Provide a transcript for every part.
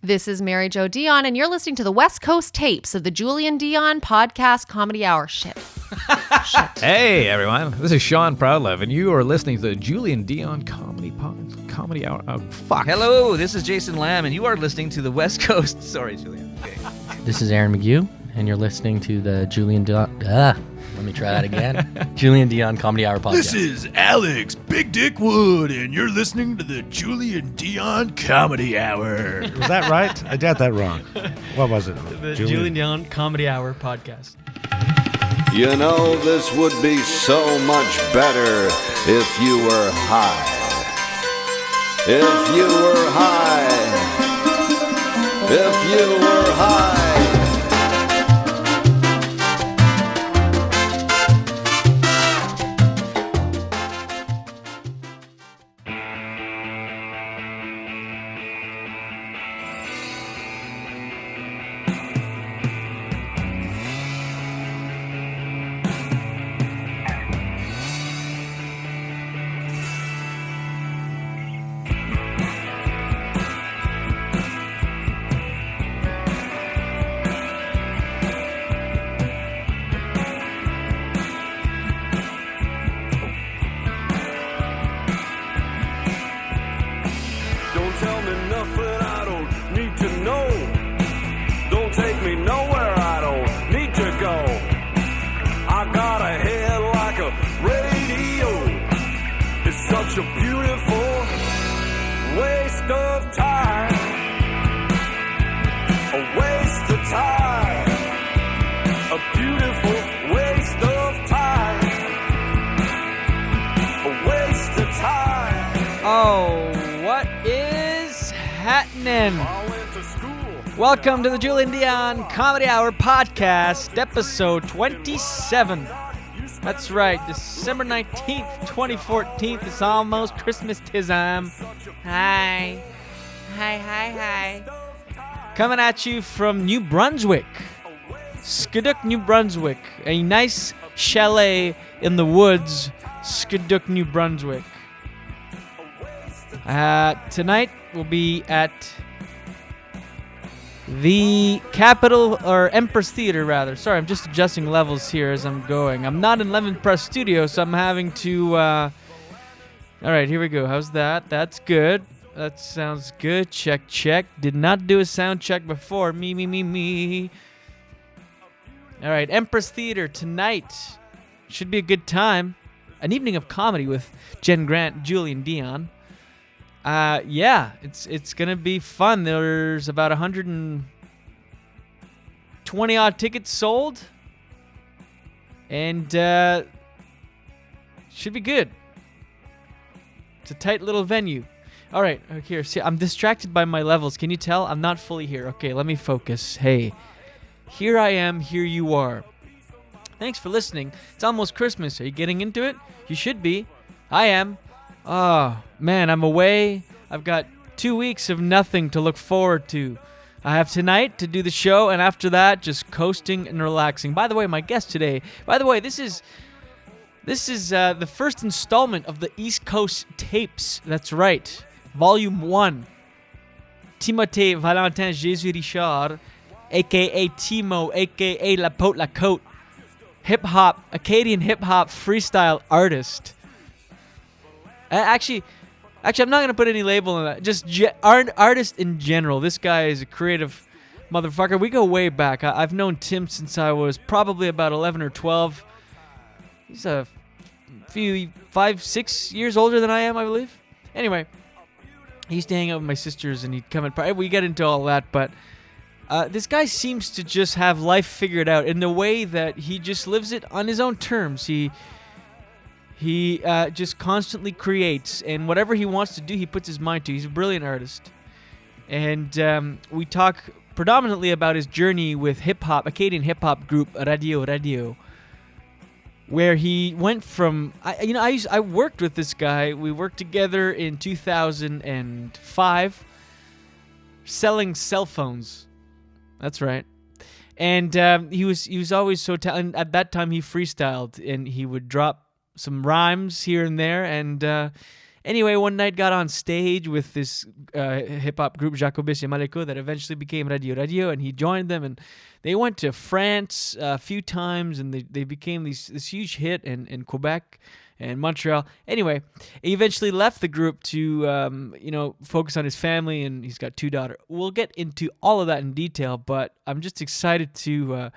This is Mary Jo Dion, and you're listening to the West Coast tapes of the Julian Dion Podcast Comedy Hour. Shit. Hey, everyone. This is Sean Proudlove, and you are listening to the Julian Dion Comedy Hour. Oh, fuck. Hello, this is Jason Lamb, and you are listening to the West Coast. Sorry, Julian. Okay. This is Aaron McGue, and you're listening to the Julian Dion... let me try that again. Julian Dion Comedy Hour Podcast. This is Alex Big Dick Wood, and you're listening to the Julian Dion Comedy Hour. Was that right? I got that wrong. What was it? The Julian Dion Comedy Hour Podcast. You know, this would be so much better if you were high. If you were high. If you were high. Welcome to the Julian Dion Comedy Hour Podcast, episode 27. That's right, December 19th, 2014. It's almost Christmas time. Hi. Coming at you from New Brunswick. Skiduk, New Brunswick. A nice chalet in the woods, Skiduk, New Brunswick. Tonight we'll be at the Capitol, or Empress Theater, rather. Sorry, I'm just adjusting levels here as I'm going. I'm not in Lemon Press Studio, so I'm having to... All right, here we go. How's that? That's good. That sounds good. Check. Did not do a sound check before. Me. All right, Empress Theater tonight. Should be a good time. An evening of comedy with Jen Grant, Julian Dion. Yeah, it's gonna be fun. There's about 120 odd tickets sold, and should be good. It's a tight little venue. All right, here. See, I'm distracted by my levels. Can you tell? I'm not fully here. Okay, let me focus. Hey, here I am. Here you are. Thanks for listening. It's almost Christmas. Are you getting into it? You should be. I am. Oh, man, I'm away. I've got 2 weeks of nothing to look forward to. I have tonight to do the show, and after that, just coasting and relaxing. By the way, my guest today, this is the first installment of the East Coast tapes. That's right. Volume 1. Timothée Valentin JÉSUS Richard, a.k.a. Timo, a.k.a. La Pote La Cote, hip-hop, Acadian hip-hop freestyle artist. Actually, I'm not going to put any label on that. Just artist in general. This guy is a creative motherfucker. We go way back. I've known Tim since I was probably about 11 or 12. He's a few 5-6 years older than I am, I believe. Anyway, he used to hang out with my sisters, and he'd come and we get into all that, but this guy seems to just have life figured out in the way that he just lives it on his own terms. He just constantly creates, and whatever he wants to do, he puts his mind to. He's a brilliant artist. And we talk predominantly about his journey with hip-hop, Acadian hip-hop group Radio, where he went from... I worked with this guy. We worked together in 2005, selling cell phones. That's right. And he was always so talented. At that time, he freestyled, and he would drop some rhymes here and there, and Anyway, one night got on stage with this hip-hop group, Jacobis et Maleko, that eventually became Radio, and he joined them, and they went to France a few times, and they became this huge hit in Quebec and Montreal. Anyway, he eventually left the group to focus on his family, and he's got 2 daughters. We'll get into all of that in detail, but I'm just excited to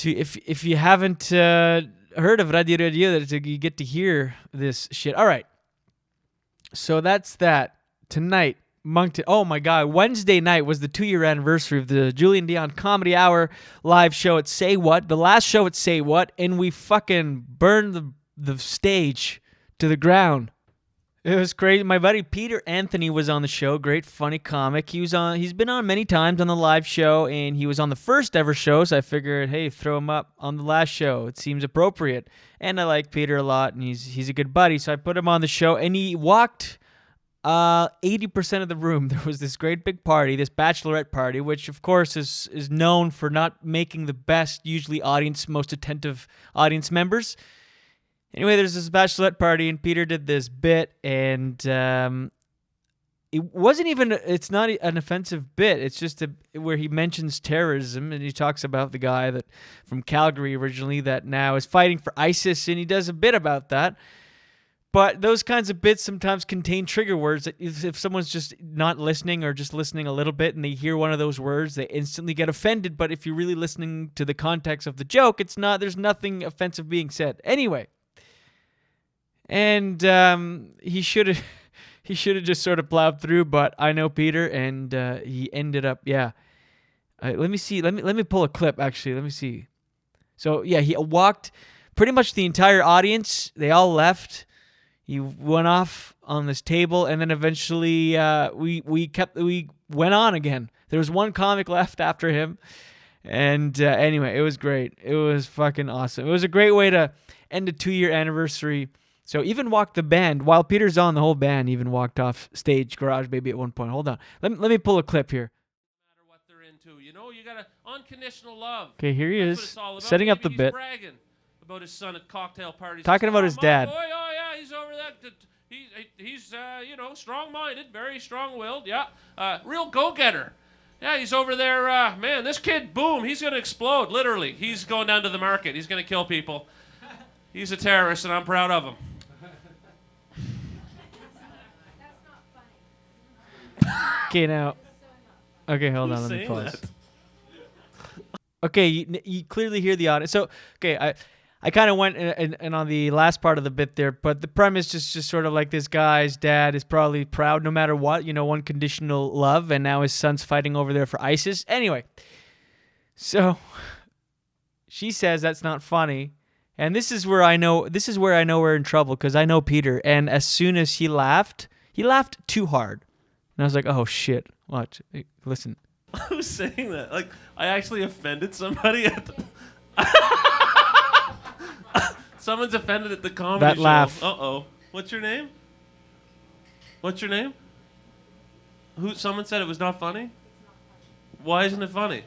if you haven't heard of Radio, that you get to hear this shit. All right, so that's that. Tonight, Moncton. Oh my God! Wednesday night was the 2-year anniversary of the Julian Dion Comedy Hour live show at Say What, the last show at Say What, and we fucking burned the stage to the ground. It was crazy. My buddy Peter Anthony was on the show. Great, funny comic. He's been on many times on the live show, and he was on the first ever show. So I figured, hey, throw him up on the last show. It seems appropriate. And I like Peter a lot, and he's a good buddy. So I put him on the show, and he walked 80% of the room. There was this great big party, this bachelorette party, which of course is known for not making the best, usually most attentive audience members. Anyway, there's this bachelorette party, and Peter did this bit, and it's not an offensive bit. It's just where he mentions terrorism, and he talks about the guy that from Calgary originally that now is fighting for ISIS, and he does a bit about that. But those kinds of bits sometimes contain trigger words that if someone's just not listening or just listening a little bit and they hear one of those words, they instantly get offended. But if you're really listening to the context of the joke, there's nothing offensive being said. Anyway. And he should have just sort of plowed through, but I know Peter, and he ended up, yeah. Let me see. Let me pull a clip, actually. Let me see. So, yeah, he walked pretty much the entire audience. They all left. He went off on this table, and then eventually we went on again. There was one comic left after him, and anyway, it was great. It was fucking awesome. It was a great way to end a 2-year anniversary. So even walked the band, while Peter's on, the whole band even walked off stage, Garage Baby at one point. Hold on. Let me pull a clip here. No matter what they're into, you got unconditional love. Okay, here he That's what is, it's all about. setting up Maybe the bit. He's bragging about his son at cocktail parties. Talking about his dad. Oh yeah, he's over that. He's strong-minded, very strong-willed. Yeah, real go-getter. Yeah, he's over there. Man, this kid, boom, he's gonna explode. Literally, he's going down to the market. He's gonna kill people. He's a terrorist, and I'm proud of him. Okay, now. Okay, hold on. Let me pause. Okay, you clearly hear the audience. So, okay, I kind of went and on the last part of the bit there, but the premise just sort of like this guy's dad is probably proud no matter what, unconditional love, and now his son's fighting over there for ISIS. Anyway, so she says that's not funny, and this is where I know we're in trouble, because I know Peter, and as soon as he laughed too hard. And I was like, oh, shit. Watch. Hey, listen. Who's saying that? Like, I actually offended somebody at the... Someone's offended at the comedy that show. Laugh. Uh-oh. What's your name? What's your name? Someone said it was not funny? Why isn't it funny?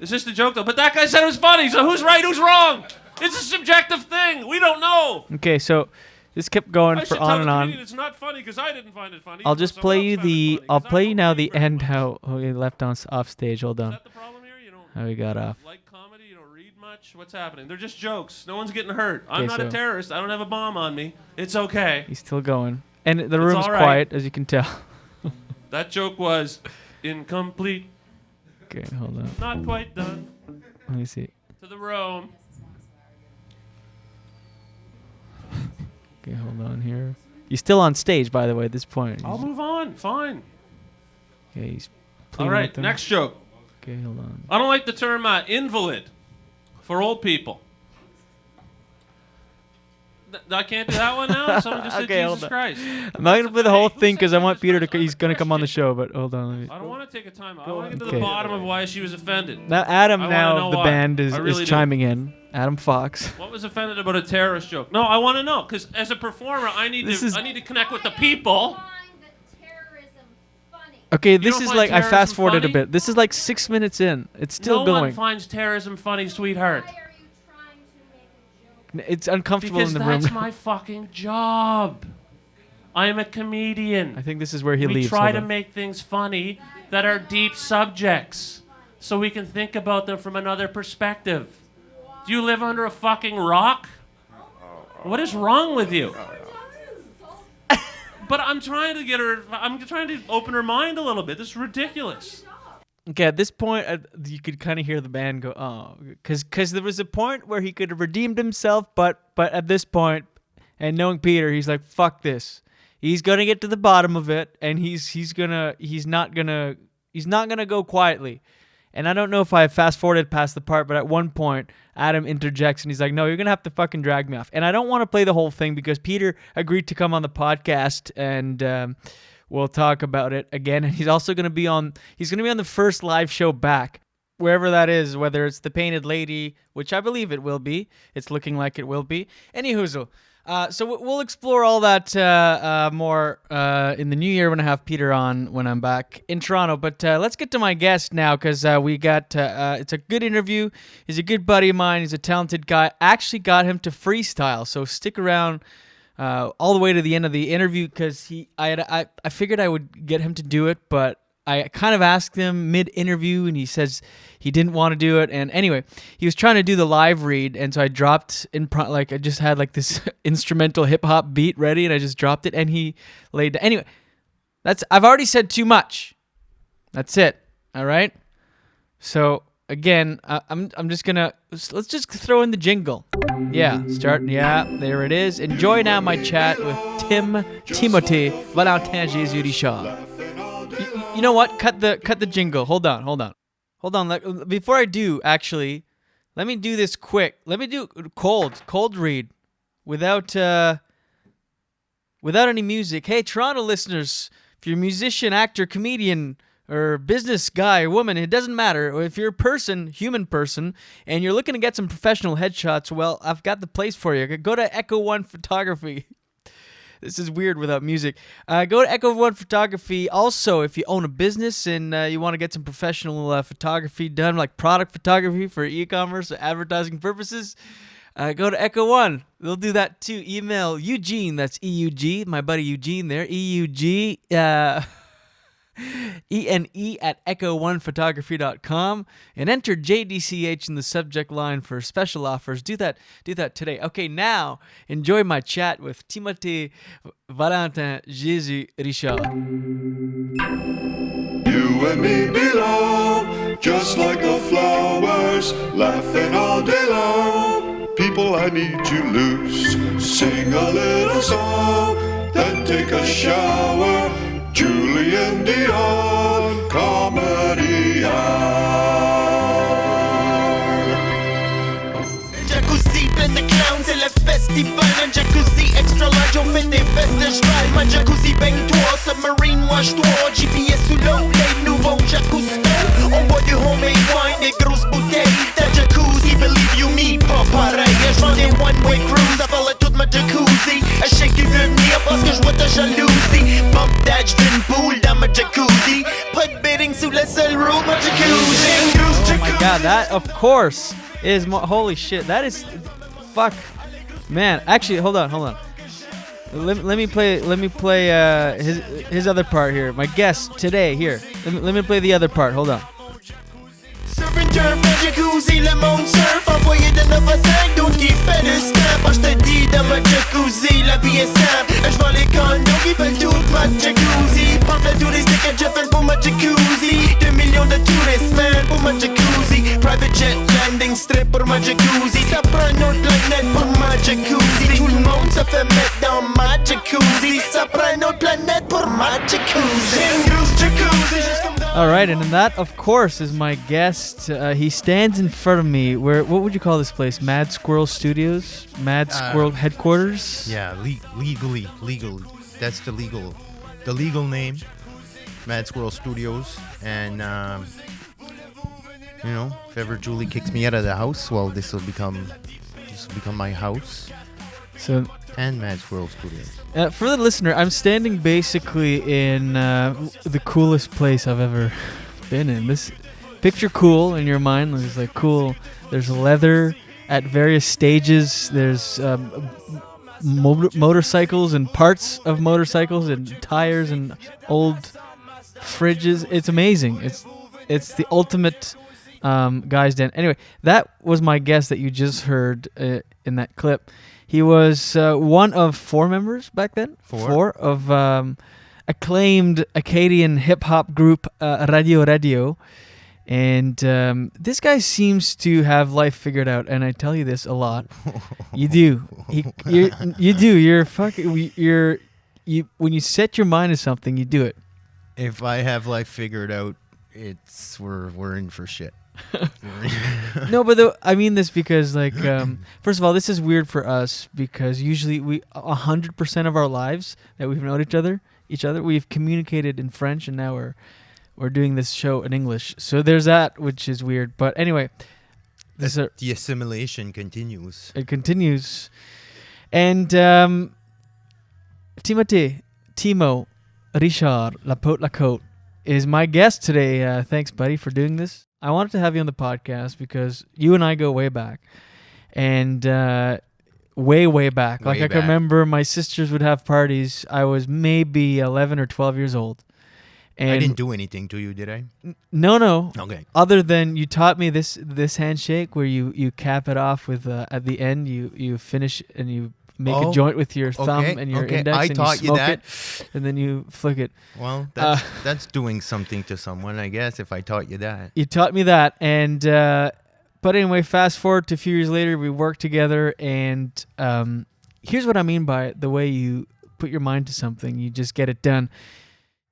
It's just a joke, though. But that guy said it was funny, so who's right, who's wrong? It's a subjective thing. We don't know. Okay, so... This kept going for on and on. It's not funny because I didn't find it funny. I'll just play you the. I'll play you now the end how he left off stage. Hold on. Is that the problem here? You don't. How he got off. Like comedy, you don't read much. What's happening? They're just jokes. No one's getting hurt. I'm not a terrorist. I don't have a bomb on me. It's okay. He's still going, and the room's quiet as you can tell. That joke was incomplete. Okay, hold on. Not quite done. Let me see. To the room. Okay, hold on here. He's still on stage, by the way, at this point. I'll move on. Fine. Okay, he's all right, next joke. Okay, hold on. I don't like the term invalid for old people. I can't do that one now? Someone just said okay, Jesus Christ. I'm not going to play the whole thing because I want Peter to... He's going to come on the show, but hold on. I don't want to take a time out. I want to get to the bottom of why she was offended. Now, Adam, the band, is chiming in. Adam Fox. What was offended about a terrorist joke? No, I want to know, because as a performer, I need to connect with the people. Okay, this is like... I fast-forwarded a bit. This is like 6 minutes in. It's still going. No one finds terrorism funny, sweetheart. It's uncomfortable Because in the room. that's my fucking job. I am a comedian. I think this is where he we leaves. try Hold to on. make things funny that are deep subjects so we can think about them from another perspective. Do you live under a fucking rock? What is wrong with you? But I'm trying to open her mind a little bit. This is ridiculous. Okay, at this point, you could kind of hear the band go, oh, because there was a point where he could have redeemed himself, but at this point, and knowing Peter, he's like, fuck this. He's gonna get to the bottom of it, and he's not gonna go quietly. And I don't know if I fast forwarded past the part, but at one point, Adam interjects and he's like, no, you're gonna have to fucking drag me off. And I don't want to play the whole thing because Peter agreed to come on the podcast and we'll talk about it again. And he's also gonna be on the first live show back, wherever that is, whether it's the Painted Lady, which I believe it will be. It's looking like it will be. Anyhoozle. So we'll explore all that more in the new year when I have Peter on when I'm back in Toronto. But let's get to my guest now because we got it's a good interview. He's a good buddy of mine. He's a talented guy. Actually got him to freestyle. So stick around all the way to the end of the interview because I figured I would get him to do it, but I kind of asked him mid-interview, and he says he didn't want to do it. And anyway, he was trying to do the live read, and so I dropped I just had like this instrumental hip-hop beat ready, and I just dropped it, and he laid down. Anyway, I've already said too much. That's it. All right? So, again, I'm just going to... Let's just throw in the jingle. Yeah, start. Yeah, there it is. Enjoy now my chat with Timothée Valentin JÉSUS Richard. You know what? Cut the jingle. Hold on. Before I do, actually, let me do this quick. Let me do cold read, without any music. Hey, Toronto listeners, if you're a musician, actor, comedian, or business guy or woman, it doesn't matter. Or if you're a human person, and you're looking to get some professional headshots, well, I've got the place for you. Go to Echo One Photography. This is weird without music. Go to Echo One Photography. Also, if you own a business and you want to get some professional photography done, like product photography for e-commerce or advertising purposes, go to Echo One. They'll do that too. Email Eugene, that's E-U-G, my buddy Eugene there, E-U-G, E-N-E at echo1photography.com and enter JDCH in the subject line for special offers. Do that today. Okay, now enjoy my chat with Timothée Valentin JÉSUS Richard. You and me belong, just like the flowers, laughing all day long. People, I need to lose, sing a little song, then take a shower. Julian Dion Comedy Hour. Jacuzzi plein de clowns, c'est le festival. Un jacuzzi extra large, on fait des fesses de cheval. Ma jacuzzi baigne-toi, submarine wash-toi. GPS sous l'eau, les nouveaux jacuzzi. On boit du homemade wine, des grosses bouteilles. Ta jacuzzi, believe you me, pas pareil. Je vends des one-way cruise, ça parle toute ma jacuzzi. Je sais qu'il veut venir parce que je vois ta jalousie. Bump that, j'fais une boule dans ma jacuzzi. Pas de bedding sous la seule roue, ma jacuzzi. Oh my god, that of course is holy shit. That is fuck, man. Actually, hold on. Let me play his other part here. My guest today here. Let me play the other part. Hold on. Surf and turf, un jacuzzi, le monde surf. Envoyé de 9 à 5, d'autres qui fait le snap. Je te dis, dans ma jacuzzi, la vie est simple. Je vends les condos qui veulent toute ma jacuzzi. Pamphlet touristique, je fais pour ma jacuzzi. 2 millions de touristes, man, pour ma jacuzzi. Private jet landing strip pour ma jacuzzi. Ça prend une autre planète pour ma jacuzzi. Tout le monde se fait mettre dans ma jacuzzi. Ça prend une autre planète pour ma jacuzzi. Une grosse jacuzzi, juste comme dans... All right, and that, of course, is my guest. He stands in front of me. What would you call this place? Mad Squirrel Studios? Mad Squirrel Headquarters? Yeah, legally. That's the legal name. Mad Squirrel Studios. And, if ever Julie kicks me out of the house, well, this will become my house. So... And Mad Squirrel Studios. For the listener, I'm standing basically in the coolest place I've ever been in. This picture cool in your mind. There's like cool. There's leather. at various stages. There's motorcycles and parts of motorcycles and tires and old fridges. It's amazing. It's the ultimate guy's den. Anyway, that was my guest that you just heard in that clip. He was one of 4 members back then. Four of acclaimed Acadian hip-hop group Radio. And this guy seems to have life figured out, and I tell you this a lot. You do. You do. You're fucking. When you set your mind to something, you do it. If I have life figured out, we're in for shit. No, but I mean this because, like, first of all, this is weird for us because usually 100% of our lives that we've known each other, we've communicated in French, and now we're doing this show in English. So there's that, which is weird. But anyway, the assimilation continues. It continues. And Timothée Richard Lacote is my guest today. Thanks, buddy, for doing this. I wanted to have you on the podcast because you and I go way back. And way back. Like, I can remember my sisters would have parties. I was maybe 11 or 12 years old. And I didn't do anything to you, did I? No. Okay. Other than you taught me this handshake where you cap it off with at the end you finish and you make a joint with your thumb and your index and you smoke it, and then you flick it. Well, that's doing something to someone, I guess, if I taught you that. You taught me that, and but anyway, fast forward to a few years later, we worked together, and here's what I mean by the way you put your mind to something, you just get it done.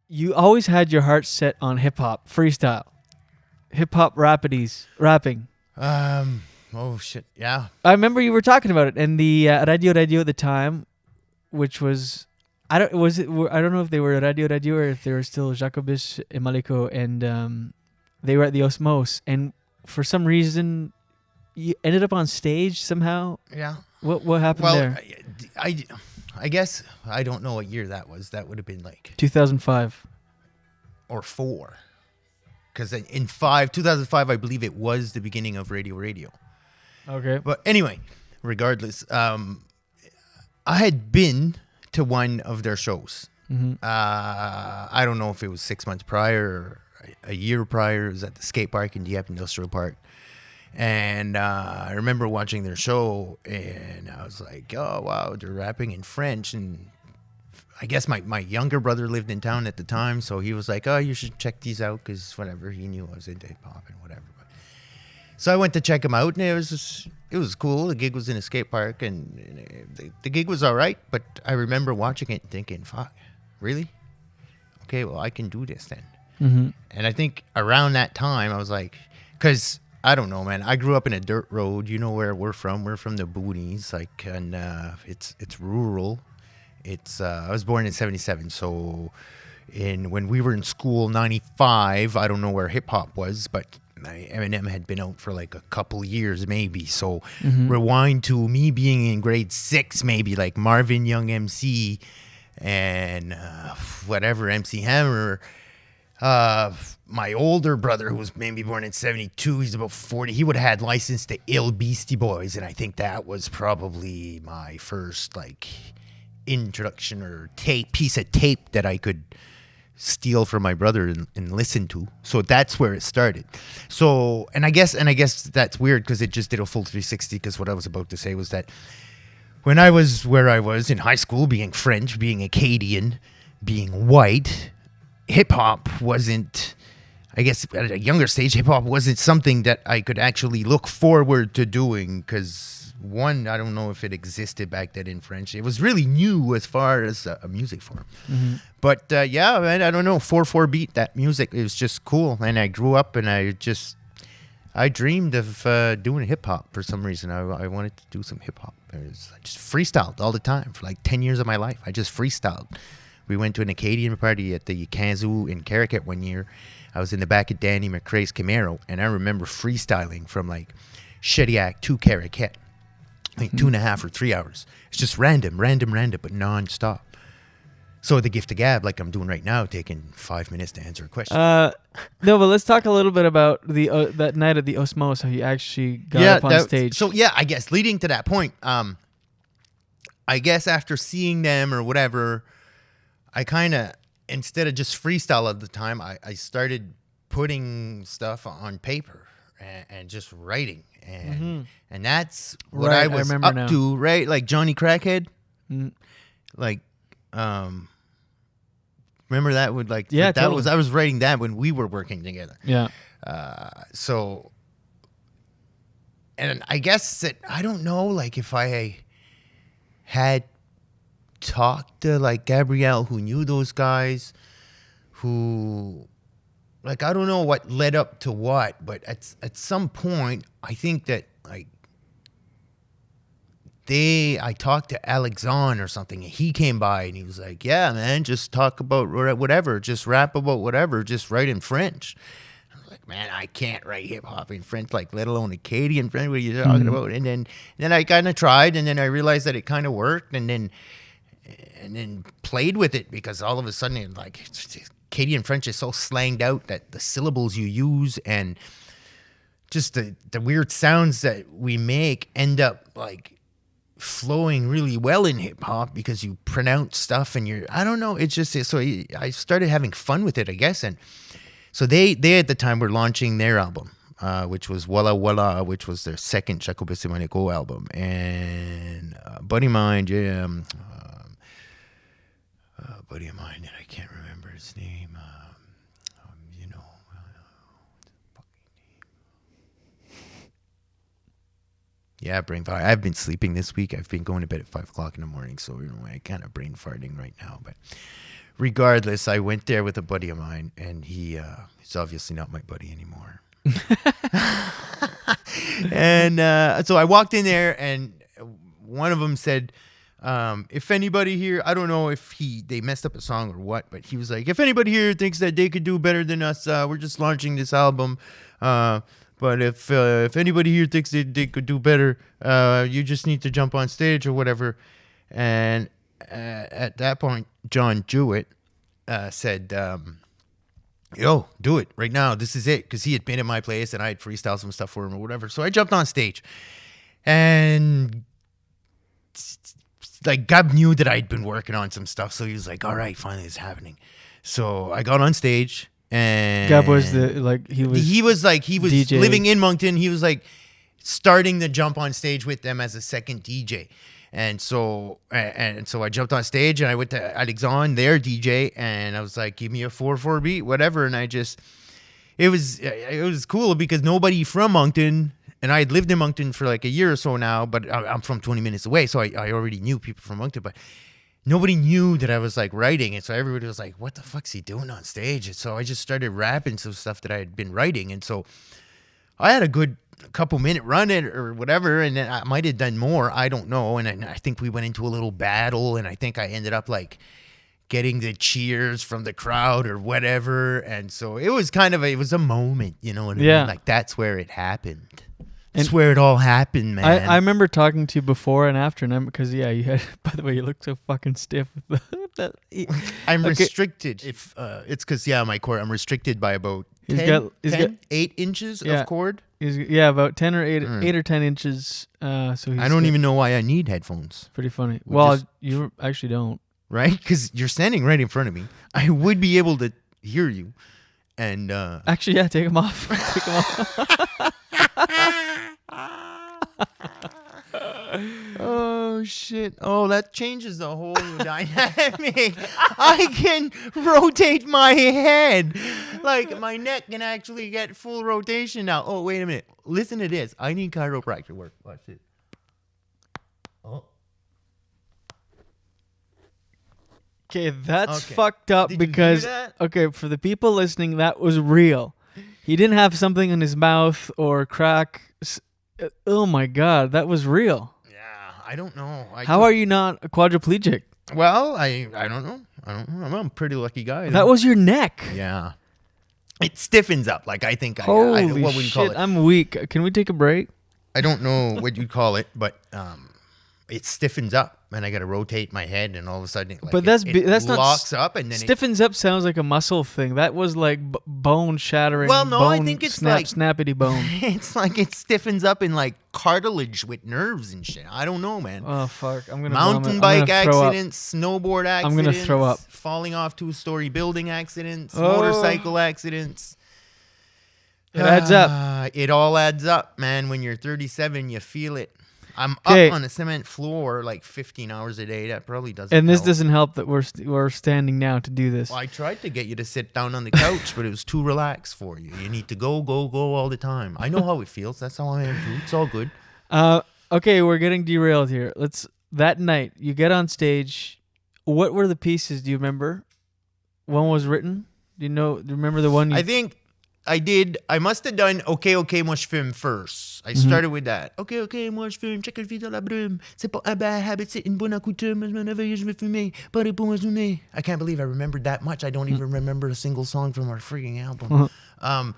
You always had your heart set on hip-hop, freestyle, hip-hop rapping. Oh, shit, yeah. I remember you were talking about it, and the Radio at the time, which was, I don't know if they were Radio or if they were still Jacobus and Maliko, and they were at the Osmos, and for some reason, you ended up on stage somehow. Yeah. What happened there? I guess I don't know what year that was. That would have been like 2005 or 4, because in 2005, I believe it was the beginning of Radio. Okay. But anyway, regardless, I had been to one of their shows. Mm-hmm. I don't know if it was 6 months prior or a year prior. It was at the skate park in Dieppe Industrial Park. And I remember watching their show, and I was like, oh, wow, they're rapping in French. And I guess my younger brother lived in town at the time, so he was like, oh, you should check these out, because whatever, he knew I was into hip-hop and whatever. So I went to check them out, and it was cool. The gig was in a skate park, and the gig was all right, but I remember watching it and thinking, fuck, really? Okay, well, I can do this then. Mm-hmm. And I think around that time, I was like, because I don't know, man. I grew up in a dirt road. You know where we're from. We're from the boonies, like, and it's rural. I was born in 1977, so when we were in school, 1995, I don't know where hip hop was, but Eminem had been out for like a couple years, maybe. So rewind to me being in grade 6, maybe, like Marvin Young MC and whatever, MC Hammer. My older brother, who was maybe born in 1972, he's about 40. He would have had license to Ill Beastie Boys, and I think that was probably my first like introduction or piece of tape that I could steal from my brother and listen to. So that's where it started. So, and I guess that's weird because it just did a full 360. Because what I was about to say was that when I was where I was in high school, being French, being Acadian, being white, hip hop wasn't, I guess at a younger stage, hip hop wasn't something that I could actually look forward to doing, because one, I don't know if it existed back then in French. It was really new as far as a music form. Mm-hmm. But yeah, man, I don't know, 4/4 beat, that music, it was just cool. And I grew up and I dreamed of doing hip hop for some reason. I wanted to do some hip hop. I just freestyled all the time for like 10 years of my life. I just freestyled. We went to an Acadian party at the Kazoo in Caracat one year. I was in the back of Danny McRae's Camaro, and I remember freestyling from like Shediac to Caracat, like 2.5 or 3 hours. It's just random, but non-stop. So the gift of gab, like I'm doing right now, taking 5 minutes to answer a question. No, but let's talk a little bit about the that night at the Osmos, how you actually got up on stage. So yeah, I guess leading to that point, I guess after seeing them or whatever, I kind of, instead of just freestyle at the time, I started putting stuff on paper and just writing. And that's what I was up to, right? Like Johnny Crackhead. Like, remember that would like, yeah, that totally. was, I was writing that when we were working together. Yeah. So, and I guess that, I don't know, like if I had talked to like Gabrielle, who knew those guys, who, like, I don't know what led up to what, but at some point, I think that like I talked to Alexandre or something, and he came by and he was like, yeah, man, just talk about whatever, just rap about whatever, just write in French. I was like, man, I can't write hip hop in French, like let alone Acadian French. What are you talking about? And then I kind of tried, and then I realized that it kind of worked, and then played with it, because all of a sudden, like, Acadian French is so slanged out that the syllables you use and just the weird sounds that we make end up like flowing really well in hip hop, because you pronounce stuff and I don't know, it's just, so I started having fun with it, I guess. And so they at the time were launching their album, which was Walla Walla, which was their second Chaco Besimaneko album. And buddy of mine, buddy of mine, and I can't remember his name. Yeah, brain fart. I've been sleeping this week. I've been going to bed at 5 o'clock in the morning, so I kind of brain farting right now. But regardless, I went there with a buddy of mine, and he's obviously not my buddy anymore. And so I walked in there, and one of them said, if anybody here, I don't know if they messed up a song or what, but he was like, if anybody here thinks that they could do better than us, we're just launching this album. But if anybody here thinks they could do better, you just need to jump on stage or whatever. And at that point, John Jewett said, yo, do it right now. This is it. Because he had been at my place and I had freestyled some stuff for him or whatever. So I jumped on stage. And like Gab knew that I'd been working on some stuff. So he was like, all right, finally it's happening. So I got on stage. And Gab was he was DJ. Living in Moncton. He was like starting to jump on stage with them as a second DJ. And so I jumped on stage and I went to Alexandre, their DJ, and I was like, give me a 4/4 beat, whatever. And it was cool because nobody from Moncton, and I had lived in Moncton for like a year or so now, but I'm from 20 minutes away, so I already knew people from Moncton, but nobody knew that I was like writing. And so everybody was like, what the fuck's he doing on stage? And so I just started rapping some stuff that I had been writing. And so I had a good couple minute run it or whatever. And then I might have done more. I don't know. And I think we went into a little battle, and I think I ended up like getting the cheers from the crowd or whatever. And so it was it was a moment, you know what I mean? Like that's where it happened. That's where it all happened, man. I remember talking to you before and after, and because you had. By the way, you look so fucking stiff with that. I'm restricted. If it's because my cord, I'm restricted by about 8 inches of cord. About 10 or 8 or 10 inches. So I don't even know why I need headphones. Pretty funny. Well, you actually don't, right? Because you're standing right in front of me. I would be able to hear you. And actually, take them off. Take them off. Oh shit. Oh, that changes the whole dynamic. I can rotate my head. Like my neck can actually get full rotation now. Oh, wait a minute. Listen to this. I need chiropractor work. Watch it. Oh. Okay, that's fucked up. Did because okay, for the people listening, that was real. He didn't have something in his mouth or crack. Oh my god, that was real. Yeah, I don't know. How are you not a quadriplegic? Well, I don't know. I'm a pretty lucky guy. That was your neck. Yeah. It stiffens up. Like I think Holy what would you call shit, it? I'm weak. Can we take a break? I don't know what you'd call it, but it stiffens up, and I got to rotate my head, and all of a sudden, like, But that's not locks up, and then stiffens up. Sounds like a muscle thing. That was like bone shattering. Well, no, I bone think it's snap, like snappity bone. It's like it stiffens up in like cartilage with nerves and shit. I don't know, man. Oh fuck! I'm gonna mountain bike accidents, snowboard accidents. I'm gonna throw up. Falling off 2-story building accidents, motorcycle accidents. It adds up. It all adds up, man. When you're 37, you feel it. I'm up on a cement floor like 15 hours a day. That probably doesn't. And this help. doesn't help that we're standing now to do this. Well, I tried to get you to sit down on the couch, but it was too relaxed for you. You need to go all the time. I know how it feels. That's how I am too. It's all good. Okay, we're getting derailed here. That night you get on stage. What were the pieces? Do you remember? One was written. Do you remember the one? I think I did. I must have done OK, moi je fume first. I started with that. OK, moi je fume. Check le vie dans la brume. C'est pas un bad habit, c'est une bonne accoutume. Whenever je vais fumer, pas de bon fumer. I can't believe I remembered that much. I don't even remember a single song from our freaking album. And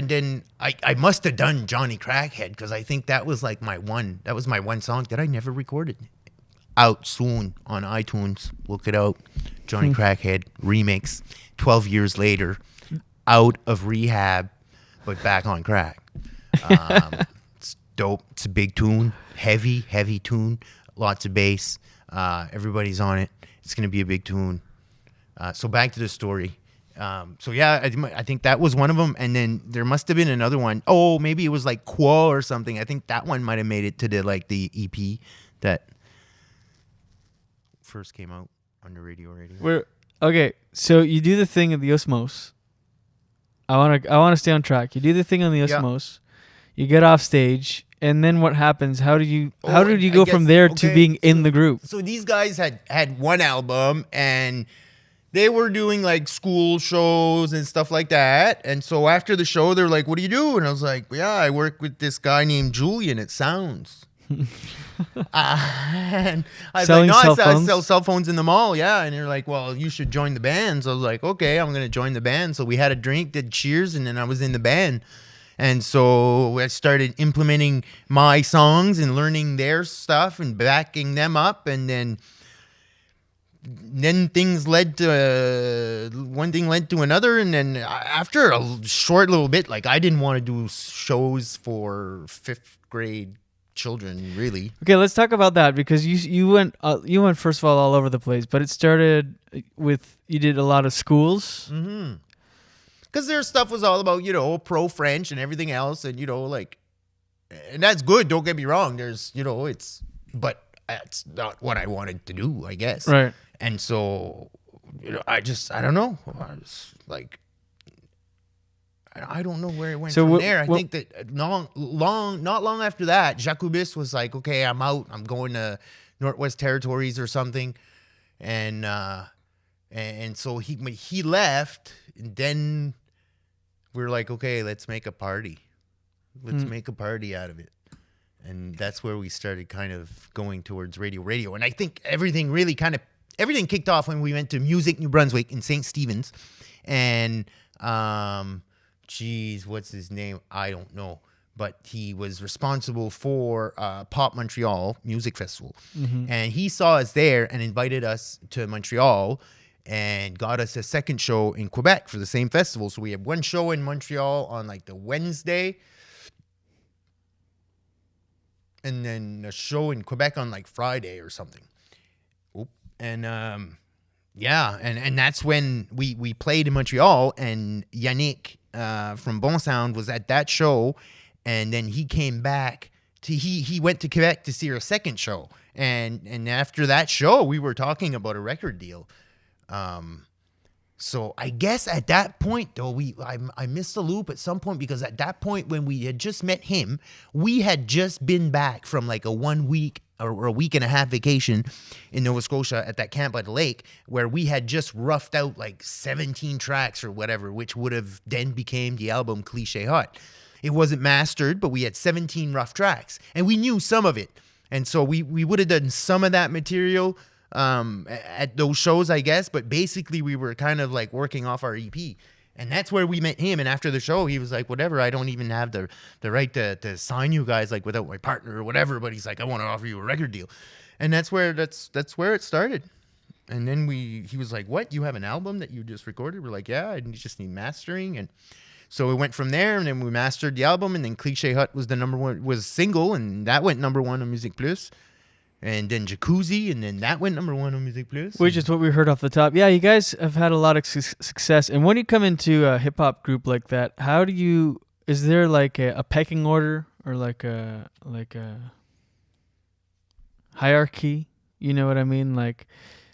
then I must have done Johnny Crackhead because I think that was like my one song that I never recorded. Out soon on iTunes. Look it out. Johnny Crackhead remix. 12 years later. Out of rehab, but back on crack. It's dope. It's a big tune. Heavy tune. Lots of bass. Everybody's on it. It's going to be a big tune. So back to the story. So yeah, I think that was one of them. And then there must have been another one. Oh, maybe it was like Quo or something. I think that one might have made it to the EP that first came out on the radio. Okay, so you do the thing of the Osmos. I want to stay on track. You do the thing on the Osmos. You get off stage, and then what happens? How did you go from there to being in the group? So these guys had one album, and they were doing like school shows and stuff like that. And so after the show, they're like, "What do you do?" And I was like, "Yeah, I work with this guy named Julian at Sounds." And I was like, no, I sell cell phones in the mall. Yeah. And they're like, well, you should join the band. So I was like, okay, I'm going to join the band. So we had a drink, did cheers, and then I was in the band. And so I started implementing my songs and learning their stuff and backing them up. And then things led to one thing led to another. And then after a short little bit, like I didn't want to do shows for 5th grade children, really. Okay, let's talk about that because you went first of all over the place, but it started with you did a lot of schools. Mm-hmm. Because their stuff was all about pro French and everything else, and and that's good. Don't get me wrong. There's but that's not what I wanted to do, I guess. Right. And so I don't know. I was like, I don't know where it went from there. I think that not long after that, Jacobus was like, okay, I'm out. I'm going to Northwest Territories or something. And so he left, and then we were like, okay, let's make a party. Let's make a party out of it. And that's where we started kind of going towards radio. And I think everything kicked off when we went to Music New Brunswick in St. Stephen's. And what's his name? I don't know. But he was responsible for Pop Montreal Music Festival. Mm-hmm. And he saw us there and invited us to Montreal and got us a second show in Quebec for the same festival. So we had one show in Montreal on like the Wednesday, and then a show in Quebec on like Friday or something. And and that's when we played in Montreal, and Yannick from Bon Sound was at that show, and then he came back he went to Quebec to see our second show, and after that show we were talking about a record deal. So I guess at that point though, I missed the loop at some point, because at that point when we had just met him, we had just been back from like a 1 week or a week and a half vacation in Nova Scotia at that camp by the lake, where we had just roughed out like 17 tracks or whatever, which would have then became the album Cliché Hot. It wasn't mastered, but we had 17 rough tracks, and we knew some of it. And so we would have done some of that material at those shows, I guess, but basically we were kind of like working off our EP. And that's where we met him. And after the show, he was like, whatever, I don't even have the right to sign you guys like without my partner or whatever. But he's like, I want to offer you a record deal. And that's where it started. And then he was like, what? You have an album that you just recorded? We're like, yeah, and you just need mastering. And so we went from there, and then we mastered the album. And then Cliché Hut was was single, and that went number 1 on Music Plus. And then Jacuzzi, and then that went number 1 on Music Plus. Which is what we heard off the top. Yeah, you guys have had a lot of success. And when you come into a hip hop group like that, is there like a pecking order or like a hierarchy? You know what I mean? Like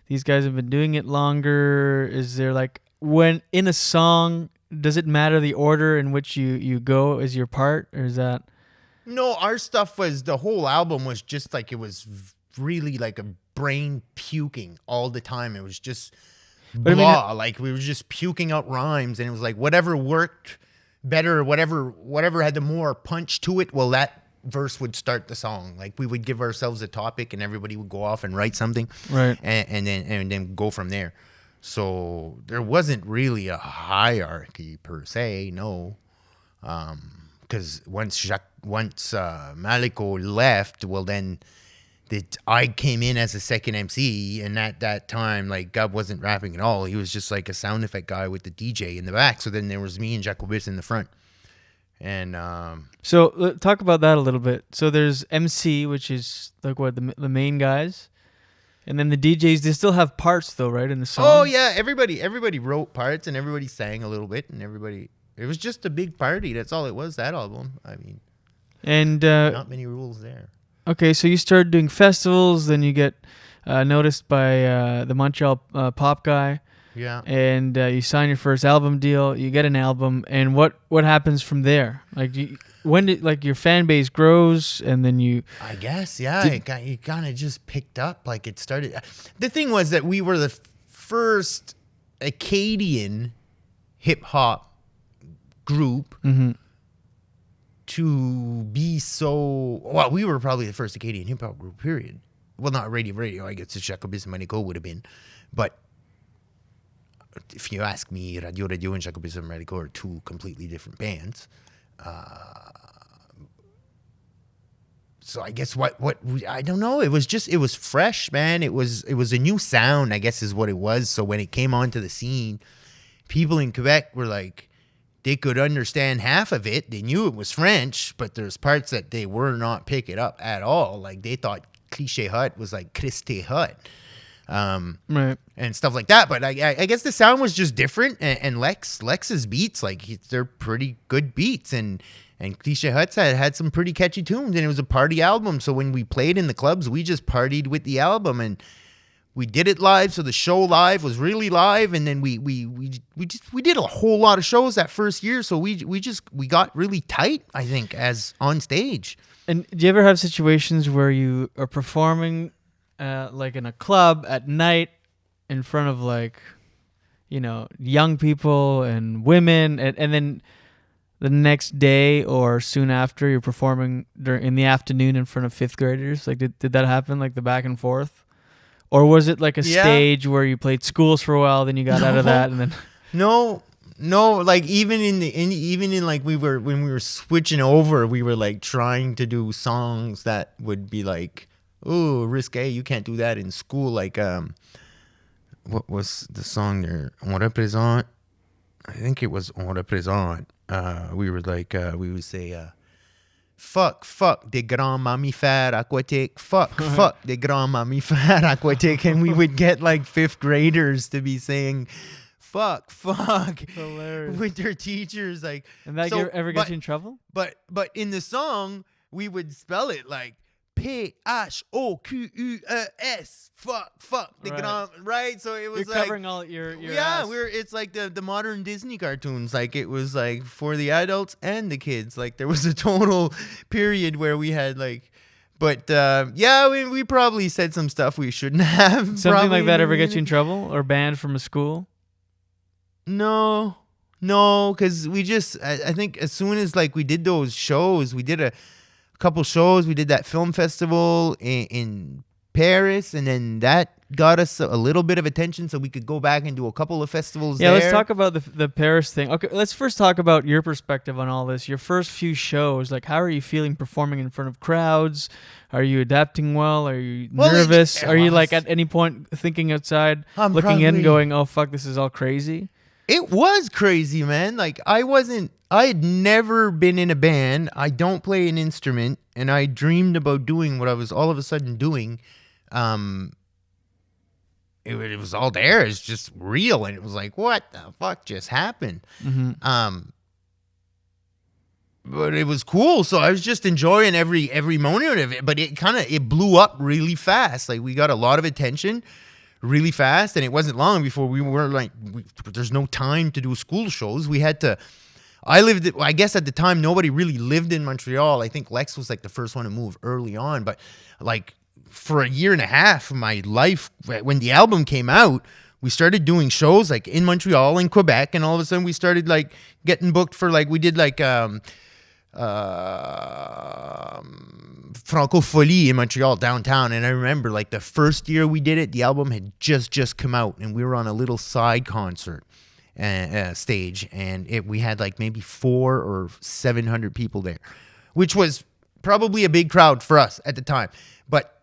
these guys have been doing it longer. Is there like when in a song, does it matter the order in which you go as your part, or is that? No, our stuff was, the whole album was just like, it was really like a brain puking all the time. It was just blah. Like we were just puking out rhymes, and it was like whatever worked better, whatever had the more punch to it, well, that verse would start the song. Like we would give ourselves a topic, and everybody would go off and write something, right? And then go from there. So there wasn't really a hierarchy per se, no. Because once Maliko left, well then I came in as a second MC, and at that time, like, Gab wasn't rapping at all. He was just like a sound effect guy with the DJ in the back. So then there was me and Jacobis in the front. And so talk about that a little bit. So there's MC, which is like what the main guys, and then the DJs. They still have parts though, right, in the song? Oh yeah, everybody wrote parts, and everybody sang a little bit, and everybody. It was just a big party. That's all it was. That album. I mean, and not many rules there. Okay, so you started doing festivals, then you get noticed by the Montreal pop guy. Yeah. And you sign your first album deal. You get an album, and what happens from there? Like, your fan base grows, and then you. I guess, yeah. It kind of just picked up. Like it started. The thing was that we were the first Acadian hip hop group. Mm-hmm. To be so well, we were probably the first Acadian hip hop group, period. Well, not radio. I guess the Jacobis and Manico would have been, but if you ask me, Radio and Jacobis and Manico are two completely different bands. So I guess I don't know. It was fresh, man. It was a new sound, I guess is what it was. So when it came onto the scene, people in Quebec were like. They could understand half of it. They knew it was French, but there's parts that they were not picking up at all. Like they thought Cliché Hut was like Christé Hut, right, and stuff like that. But I guess the sound was just different. And Lex's beats, like they're pretty good beats, and Cliché Hut's had some pretty catchy tunes, and it was a party album. So when we played in the clubs, we just partied with the album, and we did it live, so the show live was really live, and then we did a whole lot of shows that first year, so we got really tight, I think, as on stage. And do you ever have situations where you are performing like in a club at night in front of like, you know, young people and women, and then the next day or soon after you're performing in the afternoon in front of fifth graders? Like did that happen, like the back and forth? Or was it like a stage where you played schools for a while, then you got out of that, and then? No. Like even in like when we were switching over, we were like trying to do songs that would be like, oh, risque. You can't do that in school. Like what was the song there? On représente. I think it was On représente. We were like we would say. Fuck des grands mammifères aquatiques. Fuck des grands mammifères aquatiques. And we would get like fifth graders to be saying, fuck Hilarious. with their teachers. Like, and that ever get you in trouble? But in the song, we would spell it like PHOQUES. Fuck the grand, right? So it was You're covering all your yeah, ass. it's like the modern Disney cartoons. Like it was like for the adults and the kids. Like there was a total period where we had like, but we probably said some stuff we shouldn't have. Something like that ever get you in trouble or banned from a school? No, because we just I think as soon as like we did those shows, we did a couple shows. We did that film festival in Paris, and then that got us a little bit of attention, so we could go back and do a couple of festivals. Yeah, there. let's talk about the Paris thing. Okay, let's first talk about your perspective on all this. Your first few shows, like, how are you feeling performing in front of crowds? Are you adapting well? Are you nervous? Are you like at any point thinking outside, looking in, going, "Oh fuck, this is all crazy"? It was crazy, man. Like I had never been in a band. I don't play an instrument, and I dreamed about doing what I was all of a sudden doing. It was all there. It's just real, and it was like, what the fuck just happened? But it was cool, so I was just enjoying every moment of it. But it blew up really fast. Like we got a lot of attention really fast, and it wasn't long before we were like, there's no time to do school shows. We had to. I guess at the time nobody really lived in Montreal. I think Lex was like the first one to move early on, but like for a year and a half of my life, when the album came out, we started doing shows like in Montreal and Quebec, and all of a sudden we started like getting booked for like, we did like Francofolie in Montreal downtown. And I remember like the first year we did it, the album had just come out, and we were on a little side concert stage, and we had like maybe 400 or 700 people there, which was probably a big crowd for us at the time. But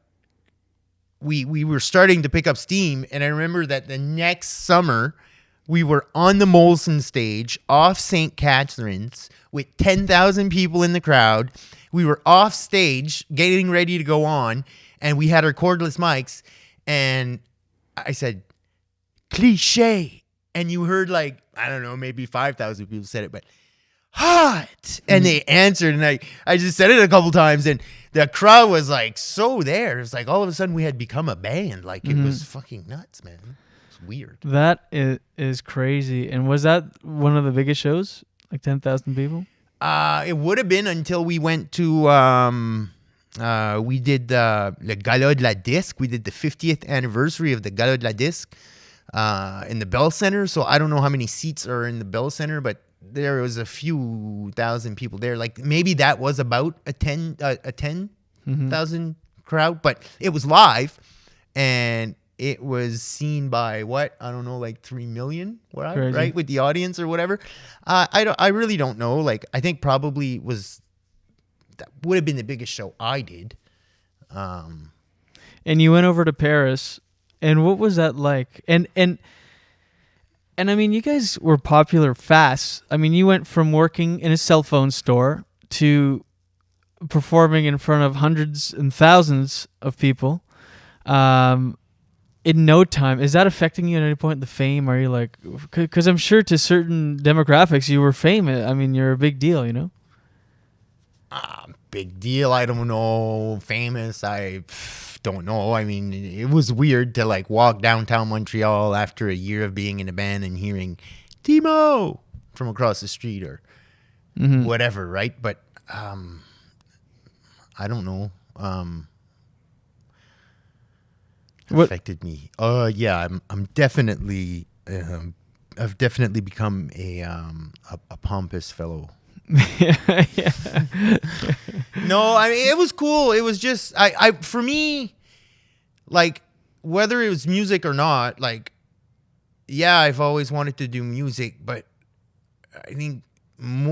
we were starting to pick up steam, and I remember that the next summer we were on the Molson stage off St. Catharines with 10,000 people in the crowd. We were off stage getting ready to go on, and we had our cordless mics, and I said, "Cliché." And you heard like, I don't know, maybe 5,000 people said it, but hot. And they answered, and I just said it a couple times, and the crowd was like so there. It's like all of a sudden we had become a band. Like it was fucking nuts, man. It's weird. That is crazy. And was that one of the biggest shows? Like 10,000 people? It would have been until we went to, we did Le Gala de la Disque. We did the 50th anniversary of the Gala de la Disque in the Bell Center. So I don't know how many seats are in the Bell Center, but there was a few thousand people there. Like maybe that was about a 10,000 crowd, but it was live, and it was seen by what? I don't know, like 3 million, right? With the audience or whatever. I really don't know. Like I think probably that would have been the biggest show I did. And you went over to Paris, and what was that like? And I mean, you guys were popular fast. I mean, you went from working in a cell phone store to performing in front of hundreds and thousands of people in no time. Is that affecting you at any point, the fame? Are you like, because I'm sure to certain demographics you were famous. I mean, you're a big deal, you know? Big deal. I don't know. Famous. I don't know. I mean, it was weird to like walk downtown Montreal after a year of being in a band and hearing Timo from across the street or whatever, right? But I don't know. What affected me? Yeah, I'm definitely I've definitely become a pompous fellow. Yeah. No, I mean, it was cool. It was just, I for me, like, whether it was music or not, like, yeah, I've always wanted to do music, but I think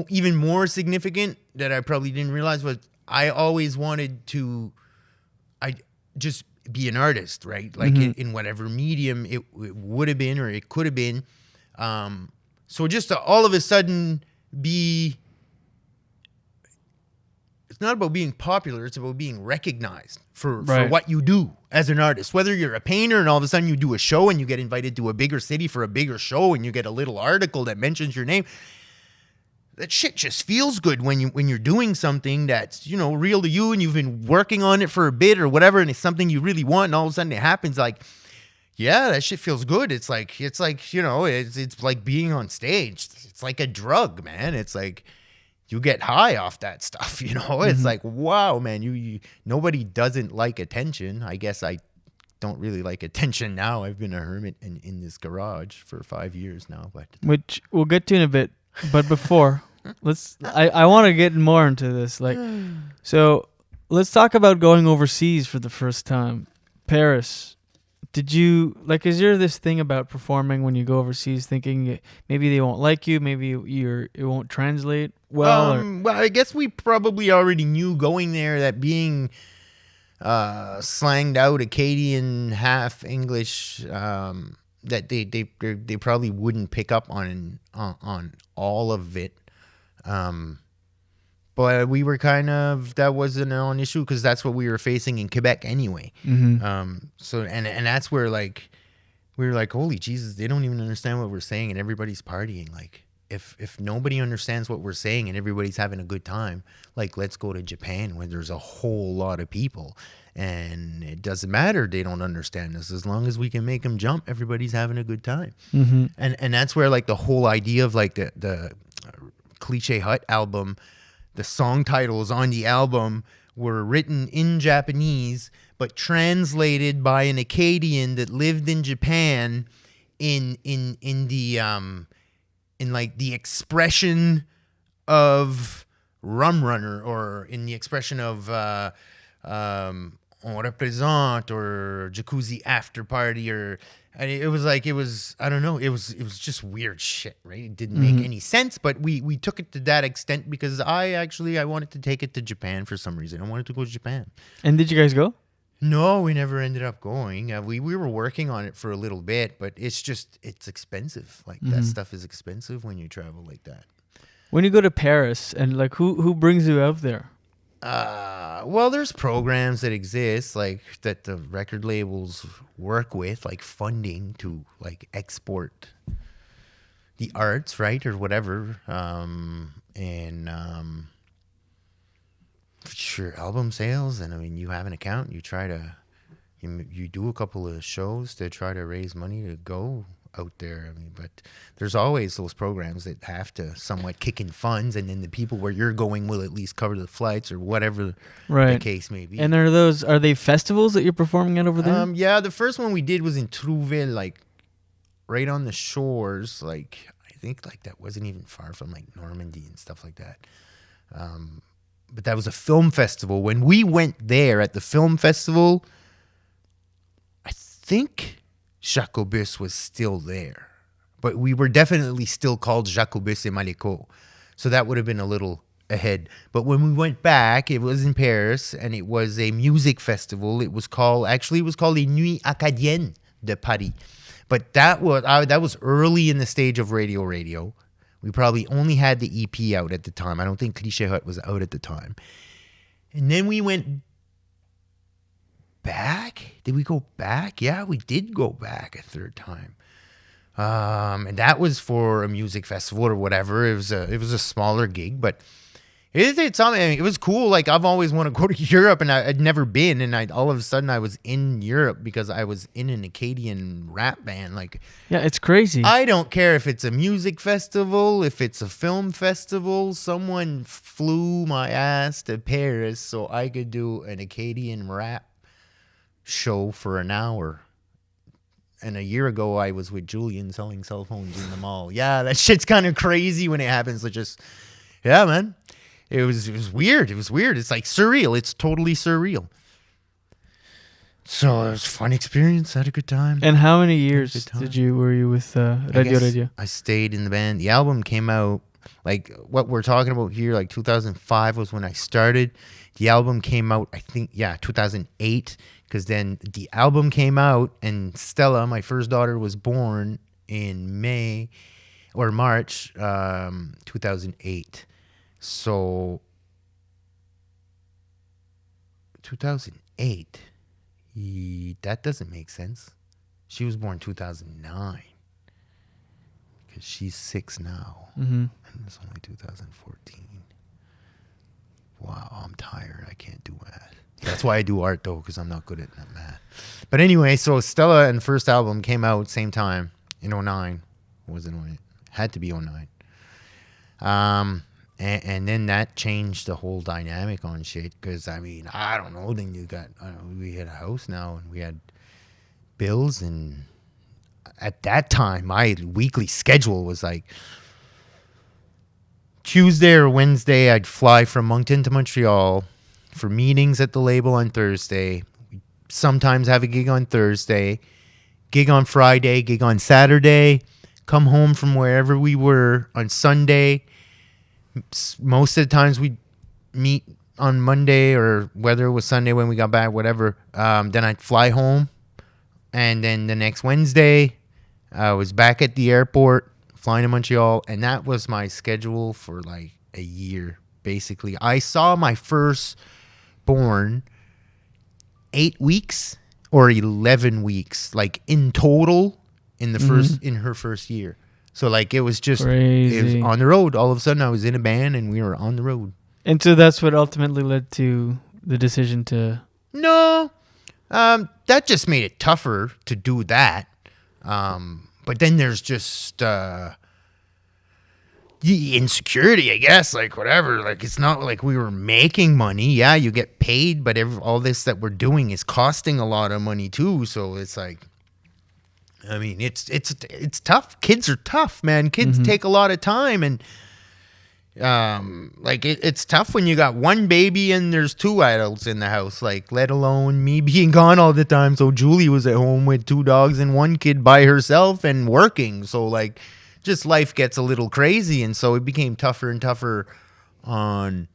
even more significant that I probably didn't realize was I always wanted to, just be an artist, right? Like in whatever medium it would have been or it could have been. So just to all of a sudden be, it's not about being popular, it's about being recognized for what you do as an artist. Whether you're a painter and all of a sudden you do a show and you get invited to a bigger city for a bigger show and you get a little article that mentions your name. That shit just feels good when you're doing something that's, you know, real to you and you've been working on it for a bit or whatever, and it's something you really want, and all of a sudden it happens. Like, yeah, that shit feels good. It's like, you know, it's like being on stage. It's like a drug, man. It's like you get high off that stuff, you know. It's like, wow, man, you nobody doesn't like attention. I guess I don't really like attention now. I've been a hermit in this garage for 5 years now, but which we'll get to in a bit. But before, I want to get more into this. Like, so let's talk about going overseas for the first time. Paris, Did you like? Is there this thing about performing when you go overseas, thinking maybe they won't like you, maybe it won't translate well? Well, I guess we probably already knew going there that being slanged out Acadian, half English, that they probably wouldn't pick up on all of it. But we were that wasn't an issue because that's what we were facing in Quebec anyway. So and that's where like we were like, holy Jesus, they don't even understand what we're saying and everybody's partying. Like if nobody understands what we're saying and everybody's having a good time, like let's go to Japan where there's a whole lot of people and it doesn't matter they don't understand us, as long as we can make them jump, everybody's having a good time. And that's where like the whole idea of like the Cliche Hut album, the song titles on the album were written in Japanese but translated by an Acadian that lived in Japan in like the expression of Rum Runner, or in the expression of On Represent or Jacuzzi After Party, or it was I don't know, it was just weird shit, right? It didn't make any sense, but we took it to that extent because I wanted to take it to Japan for some reason. I wanted to go to Japan. And did you guys go? No, we never ended up going. We were working on it for a little bit, but it's expensive. Like that stuff is expensive when you travel like that. When you go to Paris, and like who brings you out there? Well, there's programs that exist, like that the record labels work with, like funding to like export the arts, right, or whatever. Sure, album sales, and I mean, you have an account. You try to, you do a couple of shows to try to raise money to go out there. I mean, but there's always those programs that have to somewhat kick in funds, and then the people where you're going will at least cover the flights or whatever the case may be. And are they festivals that you're performing at over there? Yeah, the first one we did was in Trouville, like right on the shores. Like I think like that wasn't even far from like Normandy and stuff like that. But that was a film festival. When we went there at the film festival, I think Jacobus was still there, but we were definitely still called Jacobus et Maléco, so that would have been a little ahead. But when we went back, it was in Paris, and it was a music festival. It was called Les Nuits Acadiennes de Paris, but that was early in the stage of Radio. We probably only had the EP out at the time. I don't think Cliché Hut was out at the time. And then we went back? Did we go back? Yeah, we did go back a third time. And that was for a music festival or whatever. It was a smaller gig, but it was cool. Like I've always wanted to go to Europe, and I'd never been, and all of a sudden I was in Europe because I was in an Acadian rap band. Like, yeah, it's crazy. I don't care if it's a music festival, if it's a film festival. Someone flew my ass to Paris so I could do an Acadian rap show for an hour. And a year ago I was with Julian selling cell phones in the mall. Yeah, that shit's kind of crazy when it happens. Yeah, man. It was weird. It was weird. It's like surreal. It's totally surreal. So it was a fun experience. I had a good time. And how many years were you with Radio? I stayed in the band. The album came out, like what we're talking about here, like 2005 was when I started. The album came out, I think, 2008, because then the album came out, and Stella, my first daughter, was born in March 2008. So 2008, that doesn't make sense. She was born 2009 because she's 6 now, and it's only 2014. Wow, I'm tired. I can't do math. That's why I do art, though, because I'm not good at that math. But anyway, so Stella and the first album came out same time in 2009. Wasn't it? Had to be 2009. And then that changed the whole dynamic on shit, because, I mean, I don't know. Then we had a house now, and we had bills, and at that time, my weekly schedule was like Tuesday or Wednesday, I'd fly from Moncton to Montreal for meetings at the label on Thursday. We'd sometimes have a gig on Thursday. gig on Friday, gig on Saturday, come home from wherever we were on Sunday. Most of the times we'd meet on Monday, or whether it was Sunday when we got back, whatever. Then I'd fly home. And then the next Wednesday, I was back at the airport, flying to Montreal. And that was my schedule for like a year, basically. I saw my firstborn 8 weeks or 11 weeks, like in total in the in her first year. So like it was just Crazy. It was on the road. All of a sudden I was in a band and we were on the road. And so that's what ultimately led to the decision to... No, that just made it tougher to do that. But then there's just the insecurity, I guess, like whatever. Like it's not like we were making money. Yeah, you get paid, but all this that we're doing is costing a lot of money too. So it's like, I mean, it's tough. Kids are tough, man. Kids take a lot of time, and like it's tough when you got one baby and there's two adults in the house, like let alone me being gone all the time. So Julie was at home with 2 dogs and 1 kid by herself and working. So like just life gets a little crazy, and so it became tougher and tougher on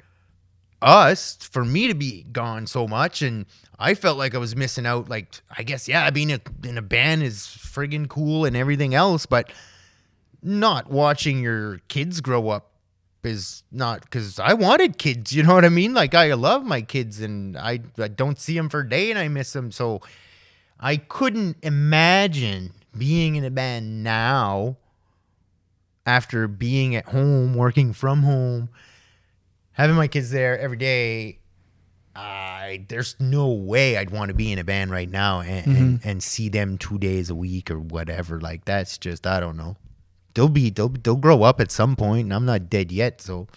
us for me to be gone so much. And I felt like I was missing out. Like, I guess, yeah, being in a band is friggin' cool and everything else, but not watching your kids grow up is not, because I wanted kids, you know what I mean? Like, I love my kids, and I don't see them for a day and I miss them. So I couldn't imagine being in a band now after being at home, working from home, having my kids there every day. There's no way I'd want to be in a band right now and see them 2 days a week or whatever. Like, that's just, I don't know. They'll grow up at some point, and I'm not dead yet. So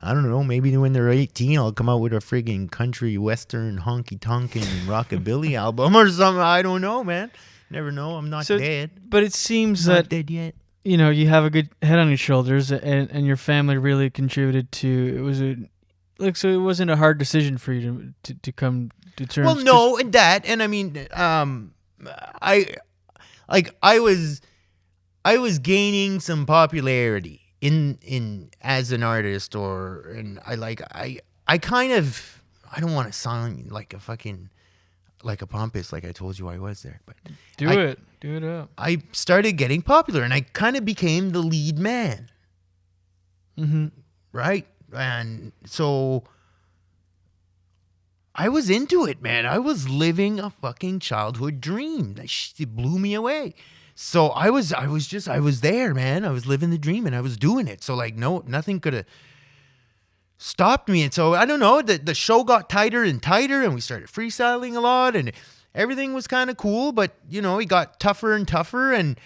I don't know. Maybe when they're 18, I'll come out with a friggin' country, western, honky tonkin' rockabilly album or something. I don't know, man. Never know. I'm not dead. But it seems I'm that not dead yet. You know, you have a good head on your shoulders, and your family really contributed to it. So it wasn't a hard decision for you to come to terms. Well, no, and that, and I mean, I was gaining some popularity in as an artist, and I kind of, I don't want to sound like a fucking, like a pompous, like I told you I was there, but do it up. I started getting popular, and I kind of became the lead man. Right? And so I was into it, man. I was living a fucking childhood dream. It blew me away. So I was there, man. I was living the dream, and I was doing it. So like, nothing could have stopped me. And so I don't know, the show got tighter and tighter, and we started freestyling a lot, and everything was kind of cool, but you know, it got tougher and tougher. And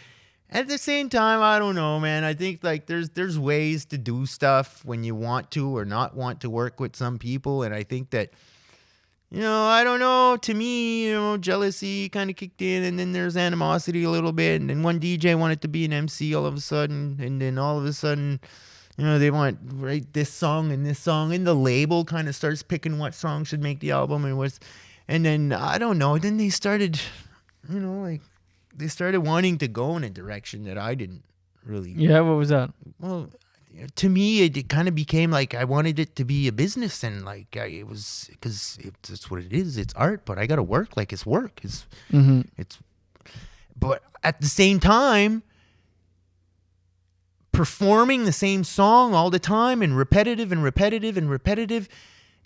at the same time, I don't know, man. I think like there's ways to do stuff when you want to or not want to work with some people. And I think that, you know, I don't know, to me, you know, jealousy kind of kicked in, and then there's animosity a little bit. And then one DJ wanted to be an MC all of a sudden, and then all of a sudden, you know, they want write this song, and the label kind of starts picking what song should make the album and then I don't know, then they started, you know, like they started wanting to go in a direction that I didn't really. Yeah, what was that? Well, to me, it kind of became like I wanted it to be a business, and like it was, because it's what it is. It's art, but I got to work like it's work. It's, but at the same time, performing the same song all the time and repetitive,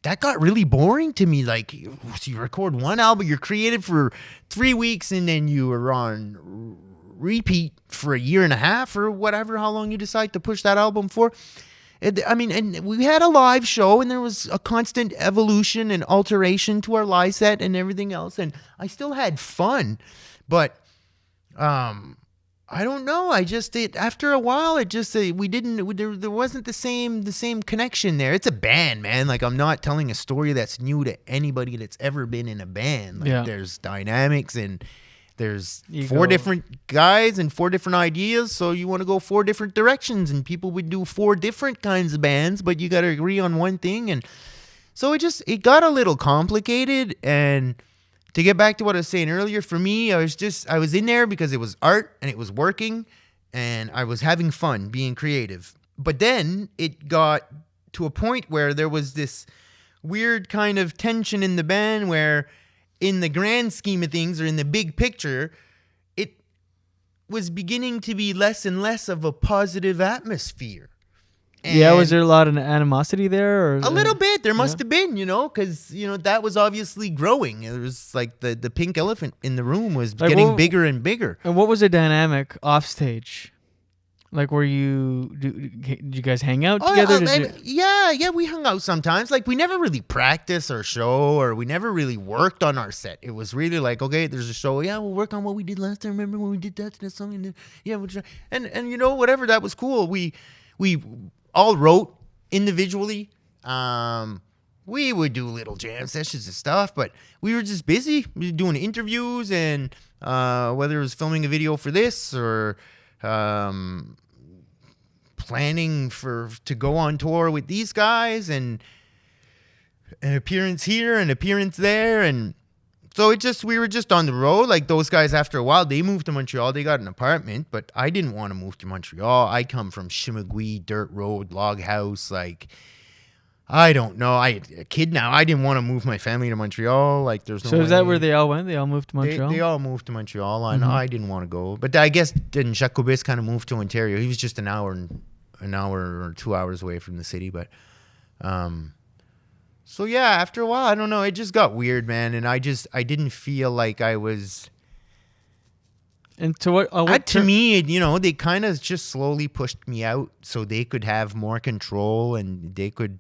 that got really boring to me. Like, so you record one album, you're creative for 3 weeks, and then you are on repeat for a year and a half or whatever, how long you decide to push that album for. I mean, and we had a live show, and there was a constant evolution and alteration to our live set and everything else, and I still had fun, but I don't know. After a while, there wasn't the same connection there. It's a band, man. Like, I'm not telling a story that's new to anybody that's ever been in a band. Like, there's dynamics, and there's 4 different guys and 4 different ideas. So you want to go 4 different directions, and people would do 4 different kinds of bands, but you got to agree on one thing. And so it got a little complicated, and to get back to what I was saying earlier, for me, I was in there because it was art and it was working and I was having fun being creative. But then it got to a point where there was this weird kind of tension in the band where in the grand scheme of things or in the big picture, it was beginning to be less and less of a positive atmosphere. Yeah, was there a lot of animosity there? Or a little bit. There must have been, because, that was obviously growing. It was like the pink elephant in the room was getting bigger and bigger. And what was the dynamic off stage? Like, did you guys hang out together? Yeah, we hung out sometimes. Like, we never really practiced our show or we never really worked on our set. It was really like, okay, there's a show. Yeah, we'll work on what we did last time. Remember when we did that song? And whatever, that was cool. We all wrote individually. We would do little jam sessions and stuff, but we were just busy. We were doing interviews and whether it was filming a video for this or planning to go on tour with these guys and an appearance here, an appearance there. And so we were just on the road. Like those guys, after a while, they moved to Montreal. They got an apartment, but I didn't want to move to Montreal. I come from Chimagui, dirt road, log house. Like, I don't know. A kid now. I didn't want to move my family to Montreal. Like, there's no. So is that where they all went? They all moved to Montreal. They all moved to Montreal, and I didn't want to go. But I guess then Jacques Cobis kind of moved to Ontario. He was just an hour or 2 hours away from the city, but. So yeah, after a while, I don't know, it just got weird, man, and I didn't feel like I was. And to what? To me, they kind of just slowly pushed me out so they could have more control and they could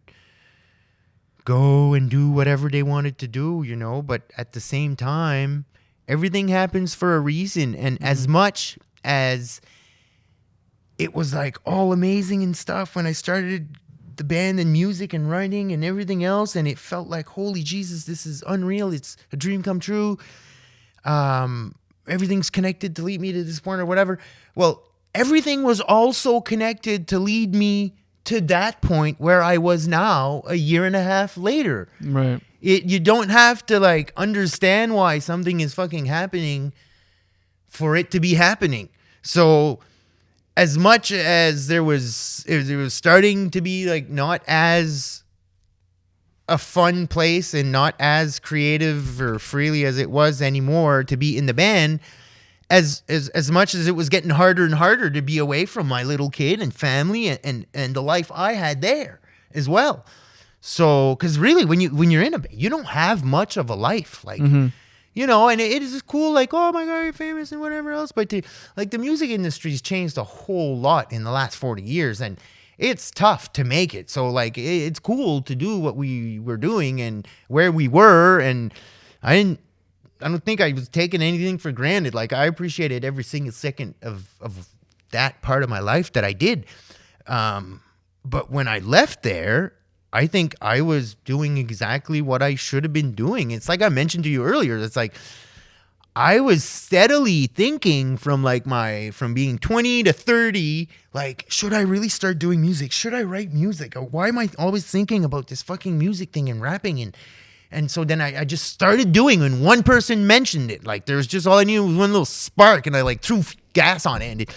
go and do whatever they wanted to do, But at the same time, everything happens for a reason, and as much as it was like all amazing and stuff when I started the band and music and writing and everything else, and it felt like, holy Jesus, this is unreal, it's a dream come true, everything's connected to lead me to this point or whatever. Well, everything was also connected to lead me to that point where I was now a year and a half later. Right. You don't have to understand why something is fucking happening for it to be happening. So as much as it was starting to be not as a fun place and not as creative or freely as it was anymore to be in the band, as much as it was getting harder and harder to be away from my little kid and family and the life I had there as well. So, because really, when you're in a band, you don't have much of a life, and it is cool, oh my God, you're famous and whatever else. But the music industry's changed a whole lot in the last 40 years, and it's tough to make it. So it's cool to do what we were doing and where we were, and I don't think I was taking anything for granted. I appreciated every single second of that part of my life that I did. But when I left there, I think I was doing exactly what I should have been doing. It's like I mentioned to you earlier. It's like I was steadily thinking from being 20 to 30, should I really start doing music? Should I write music? Or why am I always thinking about this fucking music thing and rapping? And so then I just started doing, and one person mentioned it. There's just all I needed was one little spark, and I threw gas on it, and it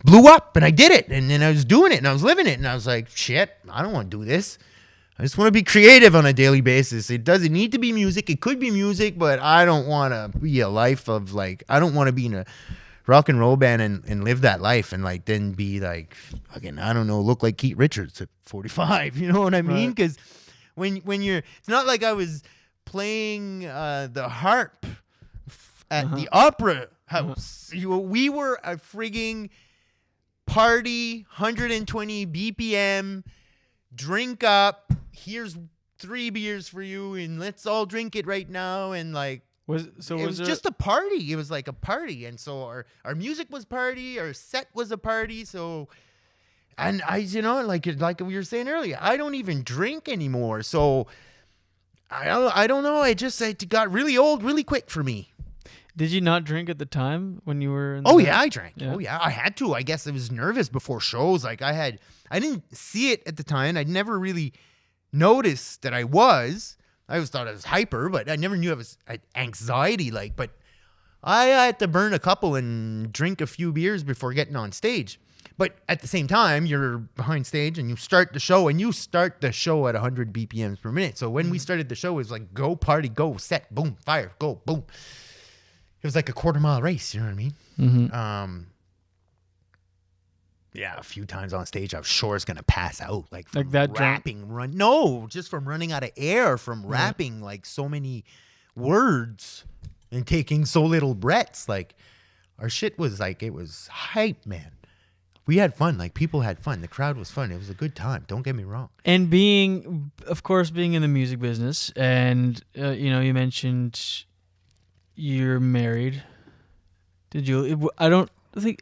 blew up, and I did it. And then I was doing it, and I was living it, and I was like, shit, I don't want to do this. I just want to be creative on a daily basis. It doesn't need to be music. It could be music, but I don't want to be a life of I don't want to be in a rock and roll band and live that life and then be fucking, I don't know, look like Keith Richards at 45. You know what I mean? Because when you're, it's not like I was playing the harp at the opera house. We were a frigging party, 120 BPM, drink up, here's 3 beers for you, and let's all drink it right now. And it was just a party. It was like a party. And so our music was party, our set was a party. So, and I, like we were saying earlier, I don't even drink anymore. So I don't know. It got really old really quick for me. Did you not drink at the time when you were in yeah, I drank. Yeah. Oh yeah, I had to. I guess I was nervous before shows. I didn't see it at the time. I'd never really noticed that I was. I always thought I was hyper, but I never knew I was anxiety like. But I had to burn a couple and drink a few beers before getting on stage. But at the same time, you're behind stage and you start the show at 100 BPMs per minute. So when we started the show, it was like, go party, go set, boom, fire, go, boom. It was like a quarter-mile race, you know what I mean? Mm-hmm. Yeah, a few times on stage, I was sure I was going to pass out. Like that rapping, No, just from running out of air from rapping like so many words and taking so little breaths. Like our shit was like, it was hype, man. We had fun. Like people had fun. The crowd was fun. It was a good time. Don't get me wrong. And being in the music business, and you mentioned you're married. Did you? I don't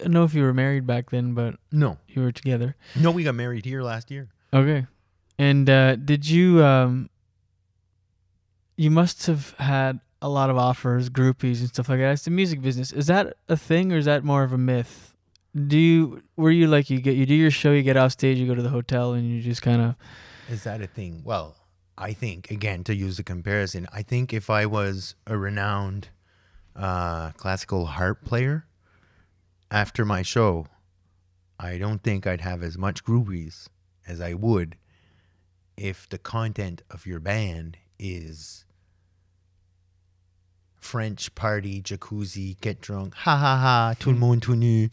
know if you were married back then, but no, you were together. No, we got married here last year. Okay. And did you? You must have had a lot of offers, groupies, and stuff like that. It's the music business. Is that a thing, or is that more of a myth? You do your show, you get off stage, you go to the hotel, and you just kind of... Is that a thing? Well, I think, again, to use a comparison, I think if I was a renowned classical harp player, after my show, I don't think I'd have as much groupies as I would if the content of your band is French party, jacuzzi, get drunk, ha ha ha, tout le monde tout nu,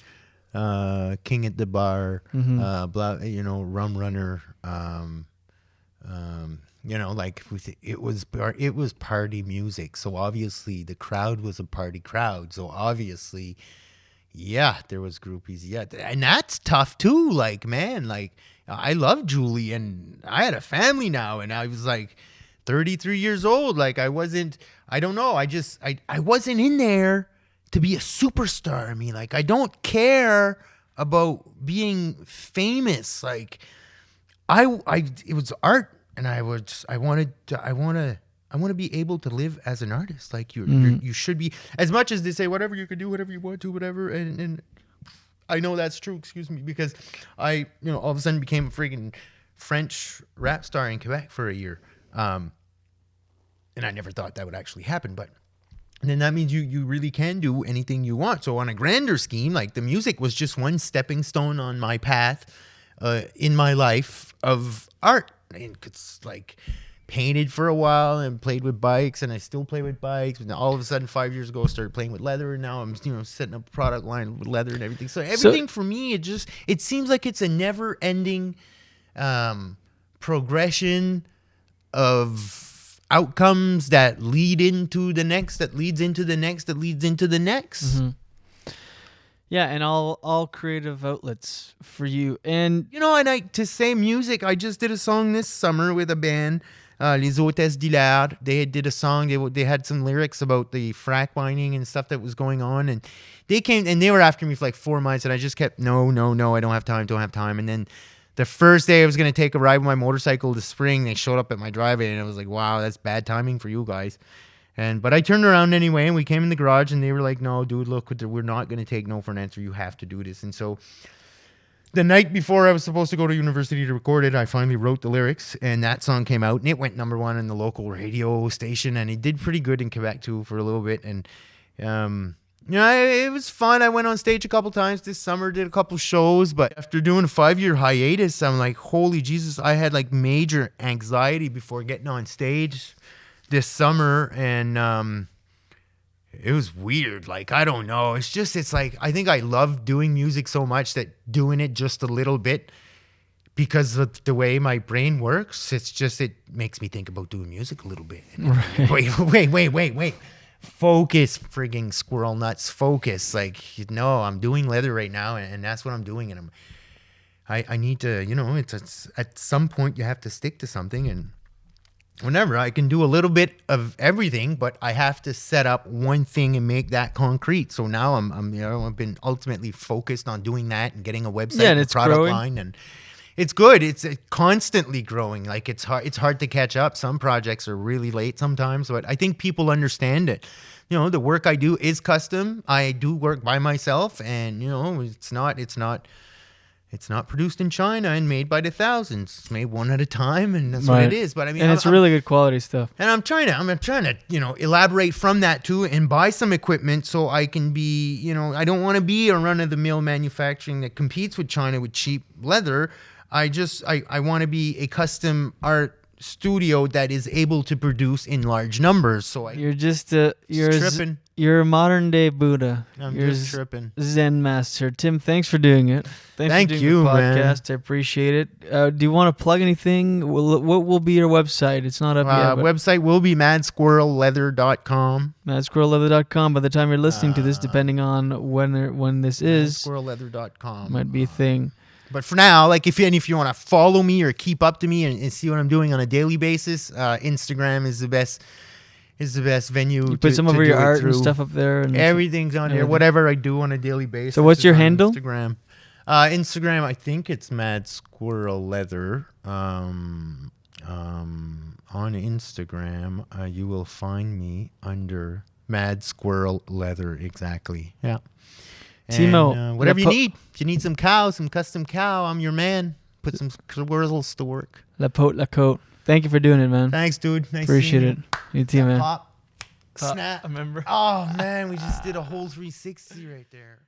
king at the bar, blah, rum runner, like it was party music. So obviously the crowd was a party crowd. So obviously, yeah, there was groupies. Yeah, and that's tough too. Like, man, like I love Julie, and I had a family now, and I was like 33 years old. Like I wasn't in there to be a superstar. I mean, like I don't care about being famous. Like it was art, and I want to be able to live as an artist. Like you should be, as much as they say whatever you can do, whatever you want to, whatever. And I know that's true. Excuse me, because I all of a sudden became a freaking French rap star in Quebec for a year. And I never thought that would actually happen, but then that means you really can do anything you want. So on a grander scheme, like the music was just one stepping stone on my path in my life of art. And it's like painted for a while and played with bikes, and I still play with bikes. And all of a sudden, 5 years ago, I started playing with leather, and now I'm setting up a product line with leather and everything. So everything for me, it seems like it's a never-ending progression of outcomes that lead into the next, that leads into the next, that leads into the next. Mm-hmm. Yeah, and all creative outlets for you. And and to say music, I just did a song this summer with a band, Les Hôtesses d'Hilaire. They did a song. They had some lyrics about the frack mining and stuff that was going on, and they came and they were after me for like 4 months, and I just kept no, I don't have time. And then the first day I was going to take a ride with my motorcycle to Spring, they showed up at my driveway, and I was like, wow, that's bad timing for you guys. But I turned around anyway, and we came in the garage, and they were like, no, dude, look, we're not going to take no for an answer. You have to do this. And so the night before I was supposed to go to university to record it, I finally wrote the lyrics, and that song came out, and it went number one in the local radio station, and it did pretty good in Quebec too for a little bit. And it was fun. I went on stage a couple times this summer, did a couple shows, but after doing a 5-year hiatus, I'm like, holy Jesus, I had like major anxiety before getting on stage this summer, and it was weird. Like, I don't know. It's like, I think I love doing music so much that doing it just a little bit, because of the way my brain works, it makes me think about doing music a little bit. Right. Wait. Focus, frigging squirrel nuts. Focus. Like, no, I'm doing leather right now, and that's what I'm doing. And I need to, it's at some point you have to stick to something, and whenever I can do a little bit of everything, but I have to set up one thing and make that concrete. So now I've been ultimately focused on doing that and getting a website and it's product growing. line, and it's good. It's constantly growing. Like, it's hard to catch up. Some projects are really late sometimes, but I think people understand it. The work I do is custom. I do work by myself, and it's not It's not produced in China and made by the thousands. It's made one at a time, and that's what Right. it is. But I mean, And it's really good quality stuff. and I'm trying to, elaborate from that too and buy some equipment so I can be, I don't want to be a run-of-the-mill manufacturing that competes with China with cheap leather. I want to be a custom art studio that is able to produce in large numbers. So You're just tripping. you're a modern day Buddha. I'm You're just tripping. Zen master. Tim, thanks for doing it. Thanks Thank for doing you, the man. podcast. I appreciate it. Do you want to plug anything? What will be your website? It's not up yet. but Website will be madsquirrelleather.com. madsquirrelleather.com. By the time you're listening to this, depending on when this is, Madsquirrelleather.com. might be a thing. But for now, like if you want to follow me or keep up to me and see what I'm doing on a daily basis, Instagram is the best venue. You put some of to your do it art and through. stuff up there. And Everything's on there. everything. Whatever I do on a daily basis. So what's is your on handle? Instagram. Instagram, I think it's Mad Squirrel Leather. On Instagram, you will find me under Mad Squirrel Leather. Exactly. Yeah. Timo, And, whatever you the need. If you need some custom cow, I'm your man. Put some squirrels to work. La Cote. Thank you for doing it, man. Thanks, dude. Nice Appreciate seeing it. You too, man. Pop. Snap. I remember. Oh, man. We just did a whole 360 right there.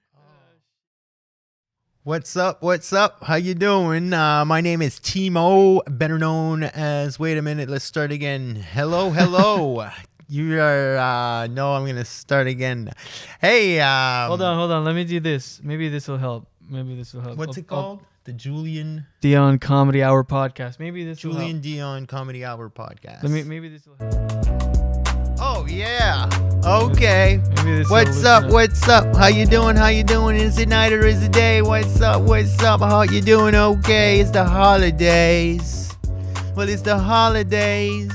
What's up? What's up? How you doing? My name is Timo, better known as... Wait a minute. Let's start again. Hello. You are... no, I'm going to start again. Hey. Hold on. Let me do this. Maybe this will help. What's it called? The Julian Dion Comedy Hour podcast. Maybe this will help. Julian Dion Comedy Hour podcast. Maybe this will help. Oh, yeah. Okay. Maybe this What's will up? loosen What's up? How you doing? Is it night or is it day? What's up? How you doing? Okay. It's the holidays. Well, it's the holidays.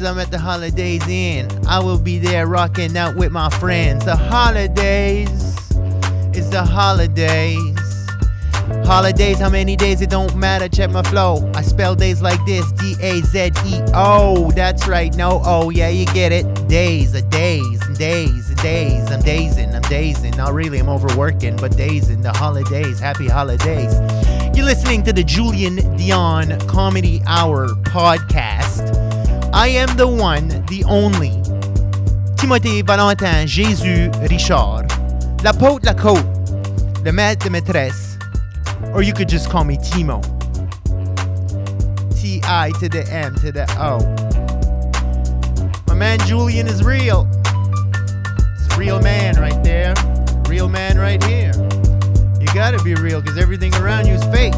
I'm at the Holidays Inn. I will be there rocking out with my friends. The holidays. It's the holidays. Holidays, how many days? It don't matter. Check my flow. I spell days like this. D-A-Z-E-O. That's right. No, oh, yeah, you get it. Days. I'm dazing. Not really, I'm overworking, but dazing. The holidays. Happy holidays. You're listening to the Julian Dion Comedy Hour podcast. I am the one, the only, Timothée Valentin JÉSUS Richard. La Côte, le maître de maîtresse. Or you could just call me Timo. T-I to the M to the O. My man Julian is real. It's a real man right there. Real man right here. You gotta be real because everything around you is fake.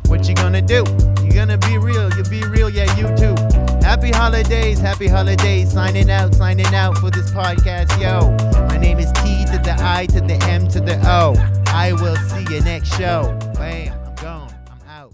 What you gonna do? You gonna be real. You'll be real, yeah, you too. Happy holidays. Signing out for this podcast, yo. My name is T to the I to the M to the O. I will see you next show. Bam, I'm gone. I'm out.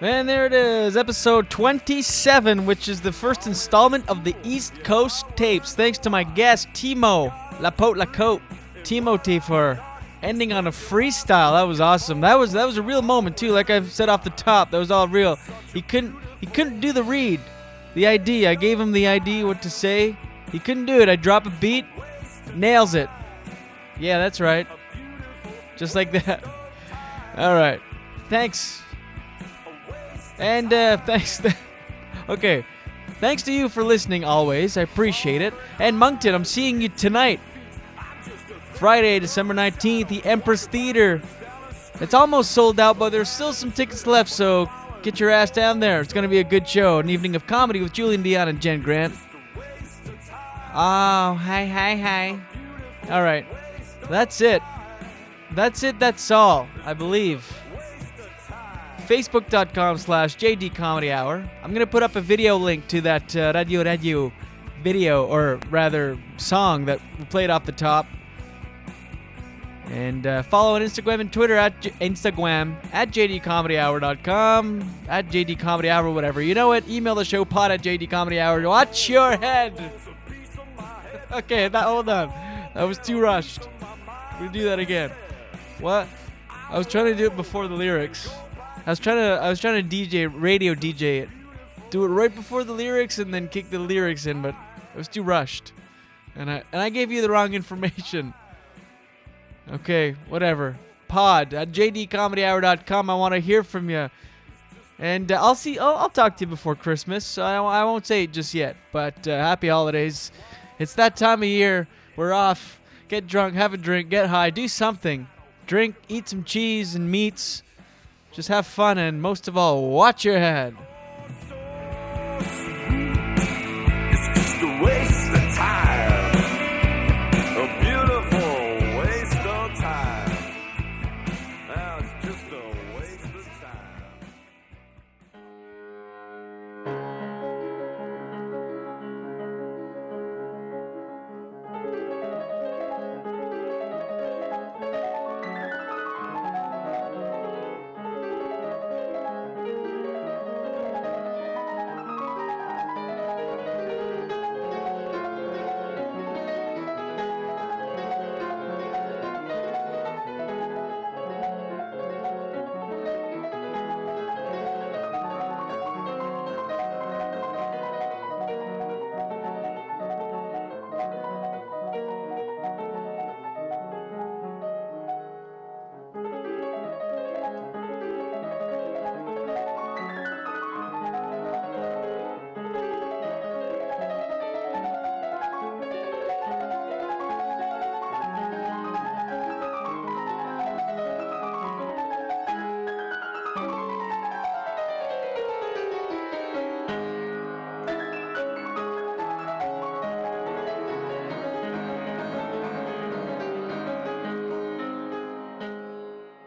Man, there it is, episode 27, which is the first installment of the East Coast tapes. Thanks to my guest, Timo, La Côte, Timothée, for ending on a freestyle. That was awesome. That was a real moment too. Like I said off the top, that was all real. He couldn't do the read, the ID. I gave him the ID, what to say. He couldn't do it. I drop a beat, nails it. Yeah, that's right. Just like that. All right. Thanks. And thanks. Okay. Thanks to you for listening always. I appreciate it. And Moncton, I'm seeing you tonight. Friday, December 19th, the Empress Theater. It's almost sold out, but there's still some tickets left, so get your ass down there. It's going to be a good show. An evening of comedy with Julian Dion and Jen Grant. Oh, hi. All right. That's it. That's all, I believe. Facebook.com/JD Comedy Hour. I'm going to put up a video link to that radio video, or rather song that we played off the top. And follow on Instagram and Twitter at jdcomedyhour.com, at JD Comedy Hour, whatever. You know what? Email the show, pod at JD Comedy Hour. Watch your head. Okay, hold on. That was too rushed. We'll do that again. What? I was trying to do it before the lyrics. I was trying to radio DJ it. Do it right before the lyrics and then kick the lyrics in, but it was too rushed. And I gave you the wrong information. Okay, whatever. Pod at jdcomedyhour.com. I want to hear from you. And I'll talk to you before Christmas. So I won't say it just yet. But happy holidays. It's that time of year. We're off. Get drunk, have a drink, get high, do something. Drink, eat some cheese and meats. Just have fun, and most of all, watch your head. It's just a waste of time. A beautiful waste of time. Now it's just a waste of time.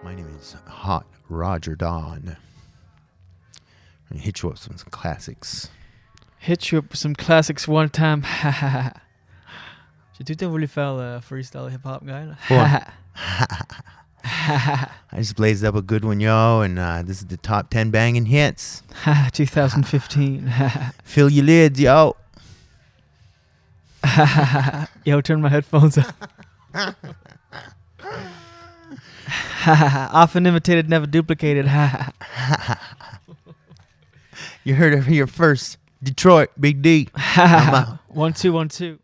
My name is Hot Roger Don. I'm gonna hit you up with some classics. Hit you up with some classics one time. J'ai tout le temps voulu faire le freestyle hip-hop guy. Là. I just blazed up a good one, yo, and this is the top 10 banging hits. 2015. Fill your lids, yo. Yo, turn my headphones up. Often imitated, never duplicated. You heard it here first. Detroit, Big D. I'm out. 1 2 1 2.